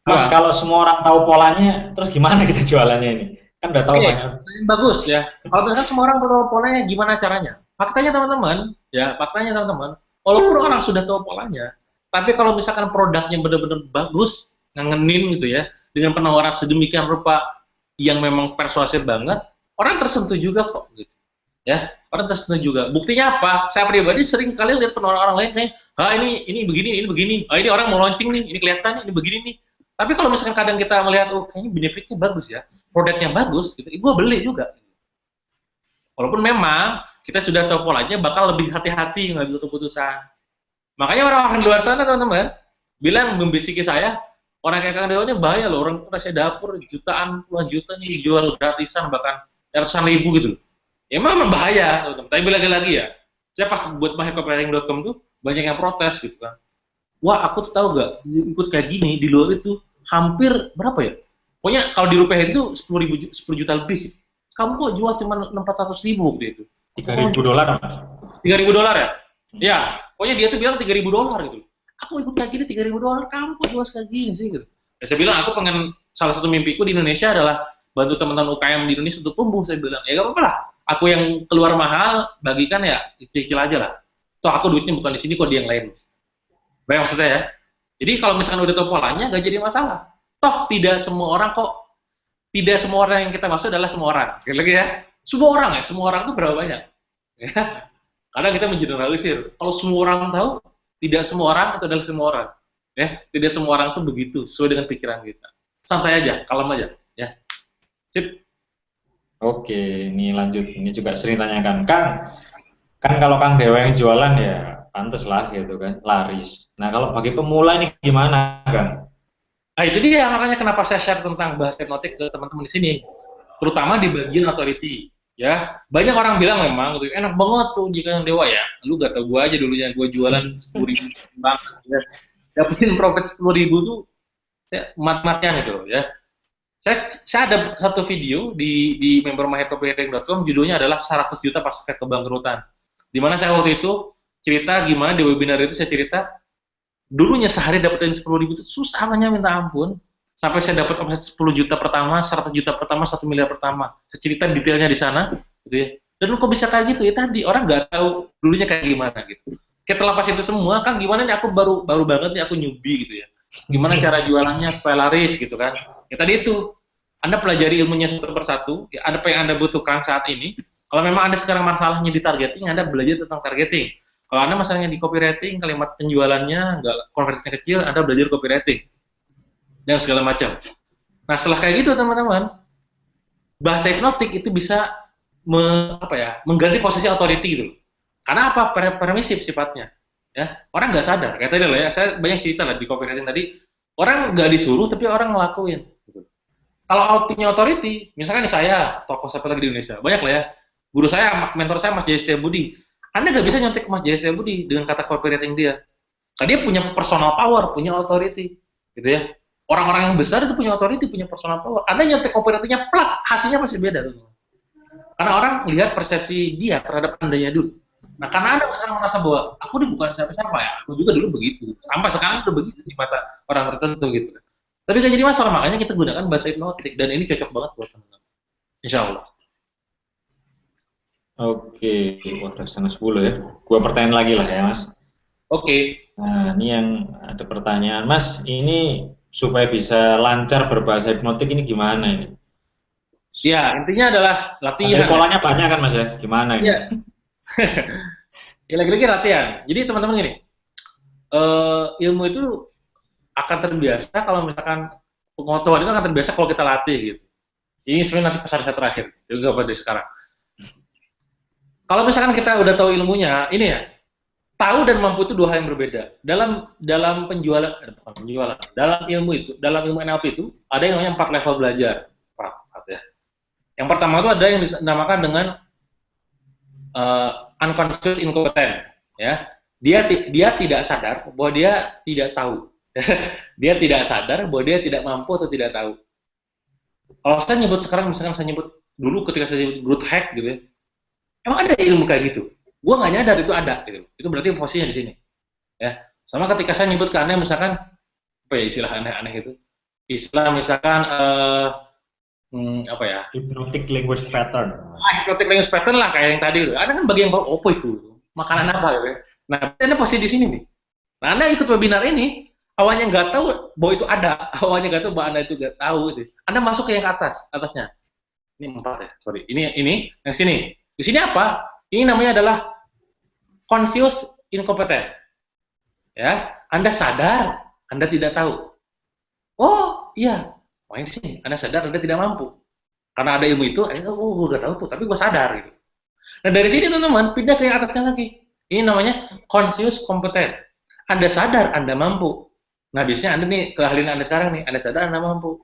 Speaker 1: Mas, kalau semua orang tahu polanya, terus gimana kita jualannya ini? Kan udah tahu banyak.
Speaker 2: Bagus ya. Kalau misalkan semua orang tahu polanya, gimana caranya? Faktanya teman-teman, walaupun orang sudah tahu polanya, tapi kalau misalkan produknya benar-benar bagus, ngangenin gitu ya, dengan penawaran sedemikian rupa yang memang persuasif banget, orang tersentuh juga kok gitu. Ya, orang tersentuh juga. Buktinya apa? Saya pribadi sering kali lihat penawaran orang lain kayak, ini begini. Ini orang mau launching nih, ini kelihatan ini begini nih. Tapi kalau misalkan kadang kita melihat, oh kayaknya benefitnya bagus ya, produknya bagus, gitu, gue beli juga. Walaupun memang kita sudah tahu polanya, bakal lebih hati-hati ngambil keputusan. Makanya orang-orang di luar sana, teman-teman, bilang membisiki saya, orang kayak Kang Dewa bahaya loh, orang rahasia dapur jutaan, puluhan juta nih jual gratisan, bahkan ratusan ribu gitu. Ya memang bahaya, teman-teman. Tapi lagi-lagi ya, saya pas buat mycopywriting.com tuh banyak yang protes gitu kan. Wah, aku tuh tahu gak, ikut kayak gini di luar itu hampir berapa ya? Pokoknya kalau dirupiahin itu 10 juta lebih. Kamu kok jual cuma 400.000 gitu itu?
Speaker 1: $3.000 Mas.
Speaker 2: $3.000 ya? Ya, pokoknya dia tuh bilang $3.000 gitu. Aku ikut kayak gini $3.000, kamu kok jual kayak gini sih gitu. Ya, saya bilang aku pengen, salah satu mimpiku di Indonesia adalah bantu teman-teman UKM di Indonesia untuk tumbuh. Saya bilang, ya gak apa-apa lah. Aku yang keluar mahal, bagikan ya, cicil aja lah. Toh aku duitnya bukan di sini kok, di yang lain. Baik maksud saya ya. Jadi kalau misalkan udah tahu polanya, gak jadi masalah. Toh tidak semua orang yang kita maksud adalah semua orang. Sekali lagi ya, semua orang itu berapa banyak? Ya. Kadang kita mengeneralisir. Kalau semua orang tahu, tidak semua orang itu adalah semua orang. Ya, tidak semua orang itu begitu sesuai dengan pikiran kita. Santai aja, kalem aja. Ya, sip.
Speaker 1: Oke, ini lanjut. Ini juga sering tanyakan, kan kalau Kang Dewa yang jualan ya pantes lah gitu kan, laris. Nah kalau bagi pemula ini gimana Kang?
Speaker 2: Nah itu dia makanya kenapa saya share tentang bahasa hipnotik ke teman-teman di sini, terutama di bagian authority. Ya, banyak orang bilang memang gitu, enak banget tuh jika yang Dewa ya. Lu gak tau gue aja dulunya, gue jualan 10.000 banget. Ya. Dapetin profit 10.000 tuh mat-matnya gitu ya. Saya ada satu video di member mycopywriting.com, judulnya adalah 100 juta pasca kebangkrutan. Dimana saya waktu itu cerita gimana di webinar itu saya cerita, dulunya sehari dapetin 10.000 itu susahnya minta ampun. Sampai saya dapat omset 10 juta pertama, 100 juta pertama, 1 miliar pertama. Saya cerita detailnya di sana, gitu ya. Dan kok bisa kayak gitu ya tadi, orang nggak tahu dulunya kayak gimana gitu. Kita lepas itu semua, kan gimana nih aku baru banget nih aku newbie gitu ya. Gimana cara jualannya supaya laris gitu kan. Ya tadi itu, Anda pelajari ilmunya satu persatu, ya, apa yang Anda butuhkan saat ini. Kalau memang Anda sekarang masalahnya di targeting, Anda belajar tentang targeting. Kalau Anda masalahnya di copywriting, kalimat penjualannya nggak konversinya kecil, Anda belajar copywriting dan segala macam. Nah, setelah kayak gitu teman-teman, bahasa hipnotik itu bisa mengganti posisi authority gitu loh. Karena apa? Permisif sifatnya. Ya, orang nggak sadar. Kayak tadi lah ya, saya banyak cerita lah di copywriting tadi, orang nggak disuruh tapi orang ngelakuin. Gitu. Kalau punya authority, misalkan nih saya, tokoh siapa lagi di Indonesia, banyak lah ya. Guru saya, mentor saya Mas Jaya Setiabudi. Anda nggak bisa nyontek Mas Jaya Setiabudi dengan kata copywriting dia. Karena dia punya personal power, punya authority, gitu ya. Orang-orang yang besar itu punya authority, punya personal power. Anda nyontek copywritingnya, plak, hasilnya pasti beda. Tuh. Karena orang lihat persepsi dia terhadap Andanya dulu. Nah, karena Anda sekarang merasa bahwa aku ini bukan siapa-siapa ya, aku juga dulu begitu. Sampai sekarang udah begitu di mata orang tertentu gitu. Tapi gak jadi masalah, makanya kita gunakan bahasa hipnotik dan ini cocok banget buat teman-teman. Insya Allah.
Speaker 1: Oke, wah udah setengah 10 ya. Gua pertanyaan lagi lah ya, Mas.
Speaker 2: Oke.
Speaker 1: Nah, ini yang ada pertanyaan, Mas. Ini supaya bisa lancar berbahasa hipnotik ini gimana ini?
Speaker 2: Ya, intinya adalah latihan.
Speaker 1: Polanya banyak kan, Mas ya? Gimana ini?
Speaker 2: Ya. Ya lagi-lagi latihan. Jadi teman-teman gini, ilmu itu akan terbiasa kalau misalkan pengetahuan itu akan terbiasa kalau kita latih gitu. Ini sebenarnya nanti pesan saya terakhir juga pada sekarang. Kalau misalkan kita udah tahu ilmunya, ini ya, tahu dan mampu itu dua hal yang berbeda. Dalam penjualan, dalam ilmu itu, dalam ilmu NLP itu ada yang namanya 4 level belajar. 4 ya. Yang pertama itu ada yang dinamakan dengan unconscious incompetent, ya. Dia tidak sadar bahwa dia tidak tahu. Dia tidak sadar bahwa dia tidak mampu atau tidak tahu. Kalau saya nyebut sekarang, misalkan saya nyebut dulu ketika saya nyebut growth hack gitu ya, emang ada ilmu kayak gitu? Gua nggak nyadar itu ada gitu. Itu berarti posisinya di sini. Ya. Sama ketika saya nyebut ke Anda misalkan apa ya istilah aneh-aneh itu? Istilah misalkan apa ya?
Speaker 1: Hypnotic language pattern.
Speaker 2: Hypnotic language pattern lah kayak yang tadi. Ada kan bagian apa itu? Makanan apa gitu ya? Nah, Anda posisi di sini nih. Nah, Anda ikut webinar ini, awalnya nggak tahu bahwa itu ada, awalnya nggak tahu bahwa Anda itu nggak tahu gitu. Anda masuk ke yang atasnya. Ini 4 ya, sorry. Ini yang sini. Di sini apa? Ini namanya adalah conscious incompetent. Ya, Anda sadar, Anda tidak tahu. Oh, iya. Main di sini. Anda sadar Anda tidak mampu. Karena ada ilmu itu, gue gak tahu tuh, tapi gue sadar gitu. Nah, dari sini teman-teman, pindah ke yang atasnya lagi. Ini namanya conscious competent. Anda sadar Anda mampu. Nah, biasanya Anda nih, keahlian Anda sekarang nih, Anda sadar Anda mampu.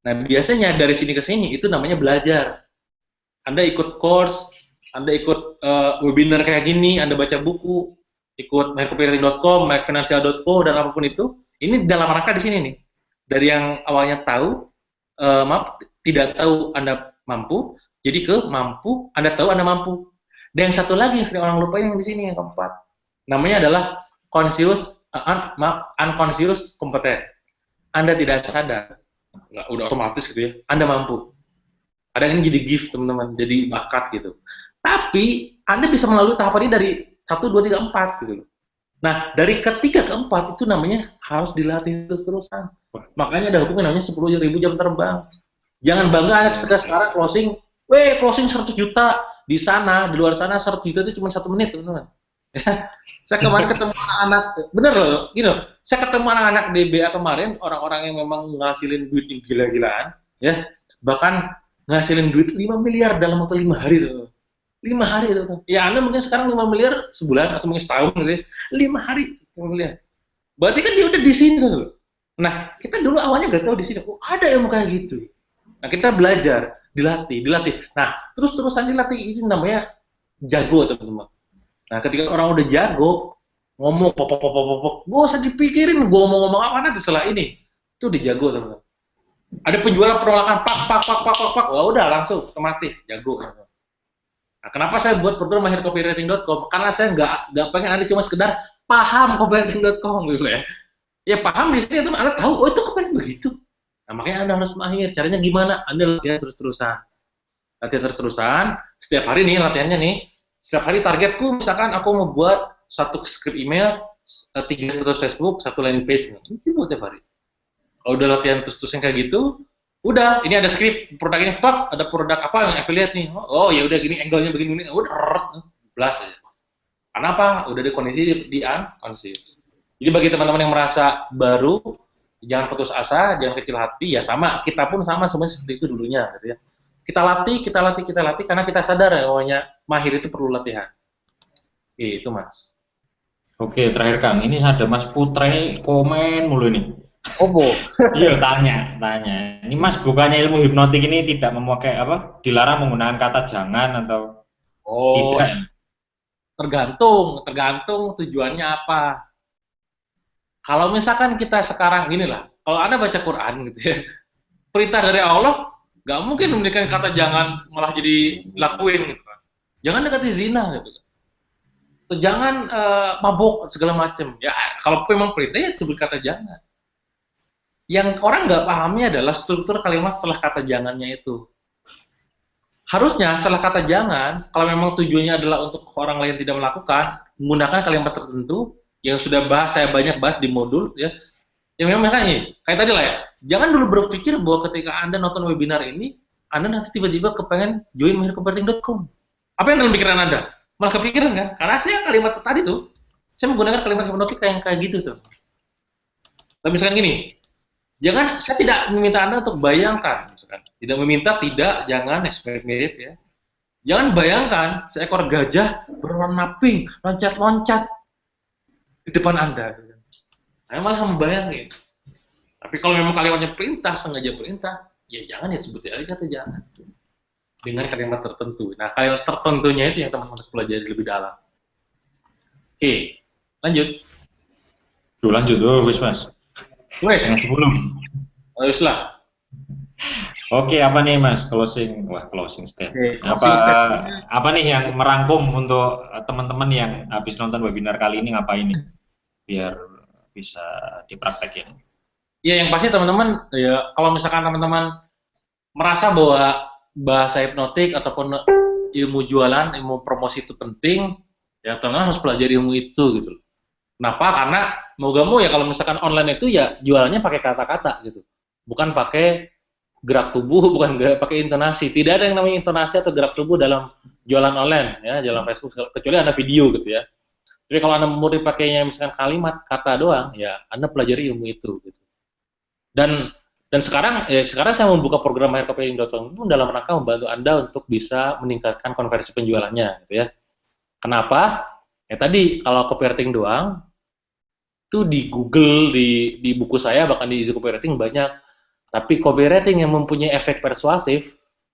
Speaker 2: Nah, biasanya dari sini ke sini, itu namanya belajar. Anda ikut course, Anda ikut webinar kayak gini, Anda baca buku, ikut mycopywriting.com, myfinancial.co, dan apapun itu, ini dalam rangka di sini nih. Dari yang awalnya tahu, tidak tahu Anda mampu, jadi ke mampu, Anda tahu Anda mampu. Dan yang satu lagi yang sering orang lupain yang di sini, yang keempat. Namanya adalah unconscious competent. Anda tidak sadar, udah otomatis gitu ya, Anda mampu. Ada yang ini jadi gift teman-teman, jadi bakat gitu. Tapi Anda bisa melalui tahapan ini dari 1, 2, 3, 4 gitu. Nah, dari ketiga ke 4 itu namanya harus dilatih terus-terusan. Makanya ada hukum namanya 10.000 jam terbang. Jangan bangga anak sekarang closing, closing 100 juta di sana, di luar sana 100 juta itu cuma 1 menit teman-teman. Saya kemarin ketemu anak-anak, bener loh, gini loh, saya ketemu anak-anak DBA kemarin, orang-orang yang memang ngasilin duit yang gila-gilaan, ya, bahkan ngasilin duit 5 miliar dalam waktu 5 hari tuh. 5 hari itu. Ya Anda mungkin sekarang 5 miliar sebulan atau mungkin setahun gitu ya. 5 hari 5 miliar. Berarti kan dia udah di sini tuh. Nah, kita dulu awalnya nggak tahu di sini. Oh, ada ilmu kayak gitu. Nah, kita belajar, dilatih. Nah, terus-terusan dilatih itu namanya jago, teman-teman. Nah, ketika orang udah jago, ngomong pop, gak usah dipikirin gue ngomong apa nanti setelah ini. Itu udah jago, teman-teman. Ada penjualan penolakan pak, wah udah langsung otomatis jago. Nah, kenapa saya buat program mahircopywriting.com? Karena saya nggak pengen Anda cuma sekedar paham copywriting.com gitu ya. Ya paham di sini itu Anda tahu, oh itu copywriting begitu. Nah, makanya Anda harus mahir. Caranya gimana? Anda latihan terus-terusan. Setiap hari nih latihannya nih. Setiap hari targetku misalkan aku mau buat 1 script email, 3 status Facebook, 1 landing page. Itu buat tiap hari. Kalau udah latihan terus-terusan kayak gitu, Udah, ini ada skrip produk ini, pak, ada produk apa yang affiliate nih. Oh, ya udah gini angle-nya begini, udah blast aja. Kenapa? Udah di kondisi di unconscious. Jadi bagi teman-teman yang merasa baru, jangan putus asa, jangan kecil hati, ya sama, kita pun sama sebenarnya seperti itu dulunya, gitu ya. Kita latih, kita latih, kita latih, karena kita sadar ya, bahwanya mahir itu perlu latihan. Itu mas.
Speaker 1: Oke, terakhir Kang, ini ada Mas Putre komen mulu nih.
Speaker 2: Obo.
Speaker 1: Iya, tanya. Ini Mas bukannya ilmu hipnotik ini tidak memakai apa? Dilarang menggunakan kata jangan atau
Speaker 2: Oh,
Speaker 1: tidak ya?
Speaker 2: tergantung tujuannya apa. Kalau misalkan kita sekarang gini lah, kalau Anda baca Quran gitu ya, perintah dari Allah, nggak mungkin memberikan kata jangan malah jadi lakuin gitu kan. Jangan dekati zina gitu kan. Atau jangan mabuk segala macam. Ya kalau memang perintah ya sebut kata jangan. Yang orang nggak pahamnya adalah struktur kalimat setelah kata jangannya itu. Harusnya setelah kata jangan, kalau memang tujuannya adalah untuk orang lain tidak melakukan, menggunakan kalimat tertentu yang sudah saya banyak bahas di modul ya. Yang memang makanya kayak tadi lah ya. Jangan dulu berpikir bahwa ketika Anda nonton webinar ini, Anda nanti tiba-tiba kepengen join mahirconverting.com. Apa yang dalam pikiran Anda? Malah kepikiran kan? Karena saya kalimat tadi tuh, saya menggunakan kalimat hipnotik yang kayak gitu tuh. Tapi misalkan gini, saya tidak meminta Anda untuk bayangkan, misalkan. Tidak meminta, jangan expect mirip ya. Jangan bayangkan seekor gajah berwarna pink, loncat-loncat di depan Anda. Saya malah membayangin. Tapi kalau memang kalimatnya perintah, sengaja perintah, ya jangan ya sebut aja kata jangan. Dengan kalimat tertentu. Nah, kalimat tertentunya itu yang teman-teman harus pelajari lebih dalam. Oke, lanjut.
Speaker 1: Lanjut, wis Mas.
Speaker 2: Wes,
Speaker 1: Yang 10.
Speaker 2: wes lah.
Speaker 1: Oke, apa nih Mas closing? Wah, closing statement.
Speaker 2: Closing statement.
Speaker 1: Apa nih yang merangkum untuk teman-teman yang habis nonton webinar kali ini ngapain nih? Biar bisa dipraktekin.
Speaker 2: Ya, yang pasti teman-teman, ya kalau misalkan teman-teman merasa bahwa bahasa hipnotik ataupun ilmu jualan, ilmu promosi itu penting, ya teman-teman harus pelajari ilmu itu gitu. Kenapa? Karena mau gak mau ya kalau misalkan online itu ya jualannya pakai kata-kata gitu, bukan pakai gerak tubuh, bukan pakai intonasi. Tidak ada yang namanya intonasi atau gerak tubuh dalam jualan online ya, jualan Facebook kecuali ada video gitu ya. Jadi kalau Anda murni pakainya misalkan kalimat kata doang, ya Anda pelajari ilmu itu gitu. Dan sekarang saya membuka program mahircopywriting.com itu dalam rangka membantu Anda untuk bisa meningkatkan konversi penjualannya gitu ya. Kenapa? Ya tadi kalau copywriting doang itu di Google, di buku saya bahkan di Easy Copywriting banyak. Tapi copywriting yang mempunyai efek persuasif,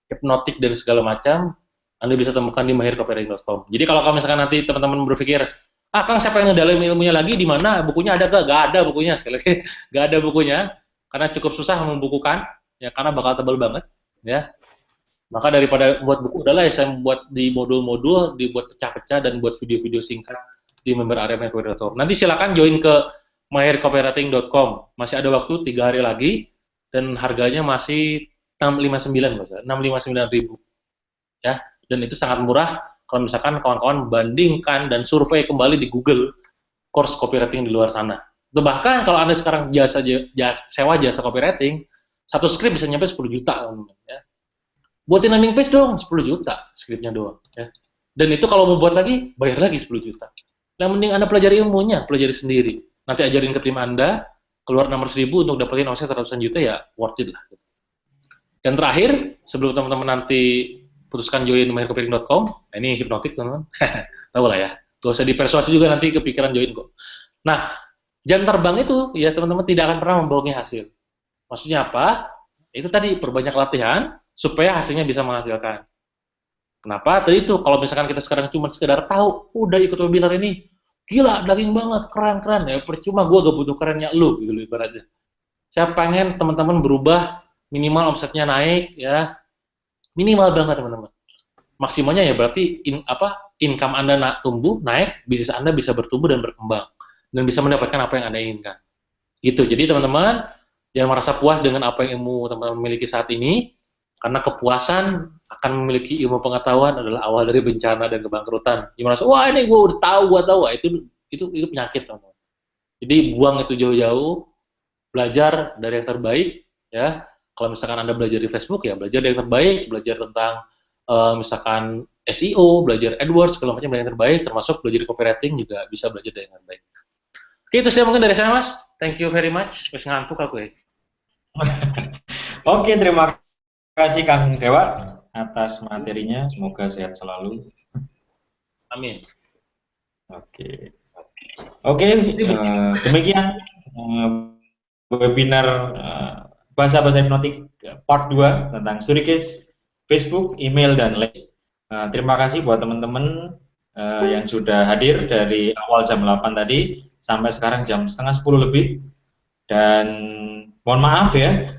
Speaker 2: hipnotik dan segala macam, Anda bisa temukan di mahircopywriting.com. Jadi kalau misalkan nanti teman-teman berpikir, Kang siapa yang ngedalamin ilmunya lagi, di mana bukunya ada gak? Gak ada bukunya, sekali lagi, gak ada bukunya, karena cukup susah membukukan, ya karena bakal tebal banget, ya. Maka daripada buat buku, udahlah ya saya membuat di modul-modul, dibuat pecah-pecah dan buat video-video singkat di member area mahircopywriting.com. Nanti silakan join ke mahircopywriting.com. Masih ada waktu 3 hari lagi dan harganya masih 659.000 ya, dan itu sangat murah kalau misalkan kawan-kawan bandingkan dan survei kembali di Google course copywriting di luar sana. Itu bahkan kalau Anda sekarang sewa jasa copywriting, satu script bisa nyampe 10 juta ya. Buatin landing page dong 10 juta scriptnya doang ya. Dan itu kalau mau buat lagi bayar lagi 10 juta. Yang mending Anda pelajari ilmunya, pelajari sendiri. Nanti ajarin ke tim Anda, keluar 600.000 untuk dapetin omset ratusan juta ya worth it lah. Dan terakhir, sebelum teman-teman nanti putuskan join mahircopywriting.com, nah ini hipnotik teman-teman, tahu lah ya, gak usah dipersuasi juga nanti kepikiran join kok. Nah, jam terbang itu ya teman-teman tidak akan pernah membohongi hasil. Maksudnya apa? Itu tadi perbanyak latihan supaya hasilnya bisa menghasilkan. Kenapa? Tadi itu kalau misalkan kita sekarang cuma sekedar tahu, udah ikut webinar ini, gila, daging banget, keren-keren ya, percuma gue gak butuh kerennya lu, gitu ibaratnya. Saya pengen teman-teman berubah, minimal omsetnya naik ya, minimal banget teman-teman. Maksimalnya ya berarti income Anda tumbuh, naik, bisnis Anda bisa bertumbuh dan berkembang dan bisa mendapatkan apa yang Anda inginkan. Gitu. Jadi teman-teman jangan merasa puas dengan apa yang ilmu teman-teman miliki saat ini, karena kepuasan akan memiliki ilmu pengetahuan adalah awal dari bencana dan kebangkrutan. Jangan merasa wah ini gue udah tahu, itu penyakit teman-teman. Jadi buang itu jauh-jauh, belajar dari yang terbaik ya. Kalau misalkan Anda belajar di Facebook, ya belajar yang terbaik, belajar tentang misalkan SEO, belajar AdWords, segala macam belajar yang terbaik, termasuk belajar copywriting juga bisa belajar dengan terbaik. Oke, itu sih mungkin dari saya, Mas. Thank you very much. Masih ngantuk aku ya.
Speaker 1: Oke, terima kasih Kang Dewa atas materinya. Semoga sehat selalu.
Speaker 2: Amin.
Speaker 1: Oke, oke, demikian webinar bahasa-bahasa hipnotik part 2 tentang studi case, Facebook, email, dan lain. Terima kasih buat teman-teman yang sudah hadir dari awal jam 8 tadi sampai sekarang jam setengah 10 lebih. Dan mohon maaf ya,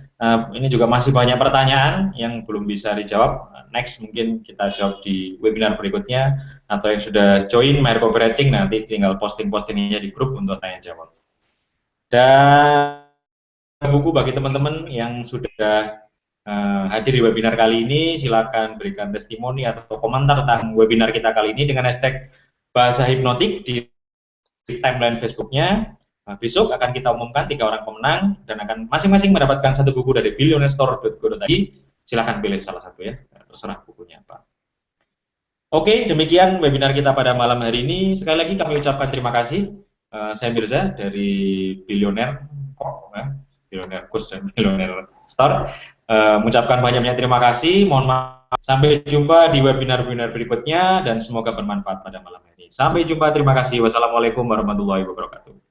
Speaker 1: ini juga masih banyak pertanyaan yang belum bisa dijawab. Next mungkin kita jawab di webinar berikutnya, atau yang sudah join My Copywriting nanti tinggal posting-postingnya di grup untuk tanya jawab. Dan buku bagi teman-teman yang sudah hadir di webinar kali ini, silakan berikan testimoni atau komentar tentang webinar kita kali ini dengan hashtag bahasa hipnotik di timeline Facebooknya. Besok akan kita umumkan 3 orang pemenang dan akan masing-masing mendapatkan 1 buku dari billionairesstore.co.id. Silakan pilih salah satu ya, terserah bukunya apa. Oke, demikian webinar kita pada malam hari ini. Sekali lagi kami ucapkan terima kasih. Saya Mirza dari Billionaire Coach dan Billionaire Store. Mengucapkan banyak-banyak terima kasih. Mohon maaf. Sampai jumpa di webinar-webinar berikutnya dan semoga bermanfaat pada malam hari ini. Sampai jumpa. Terima kasih. Wassalamualaikum warahmatullahi wabarakatuh.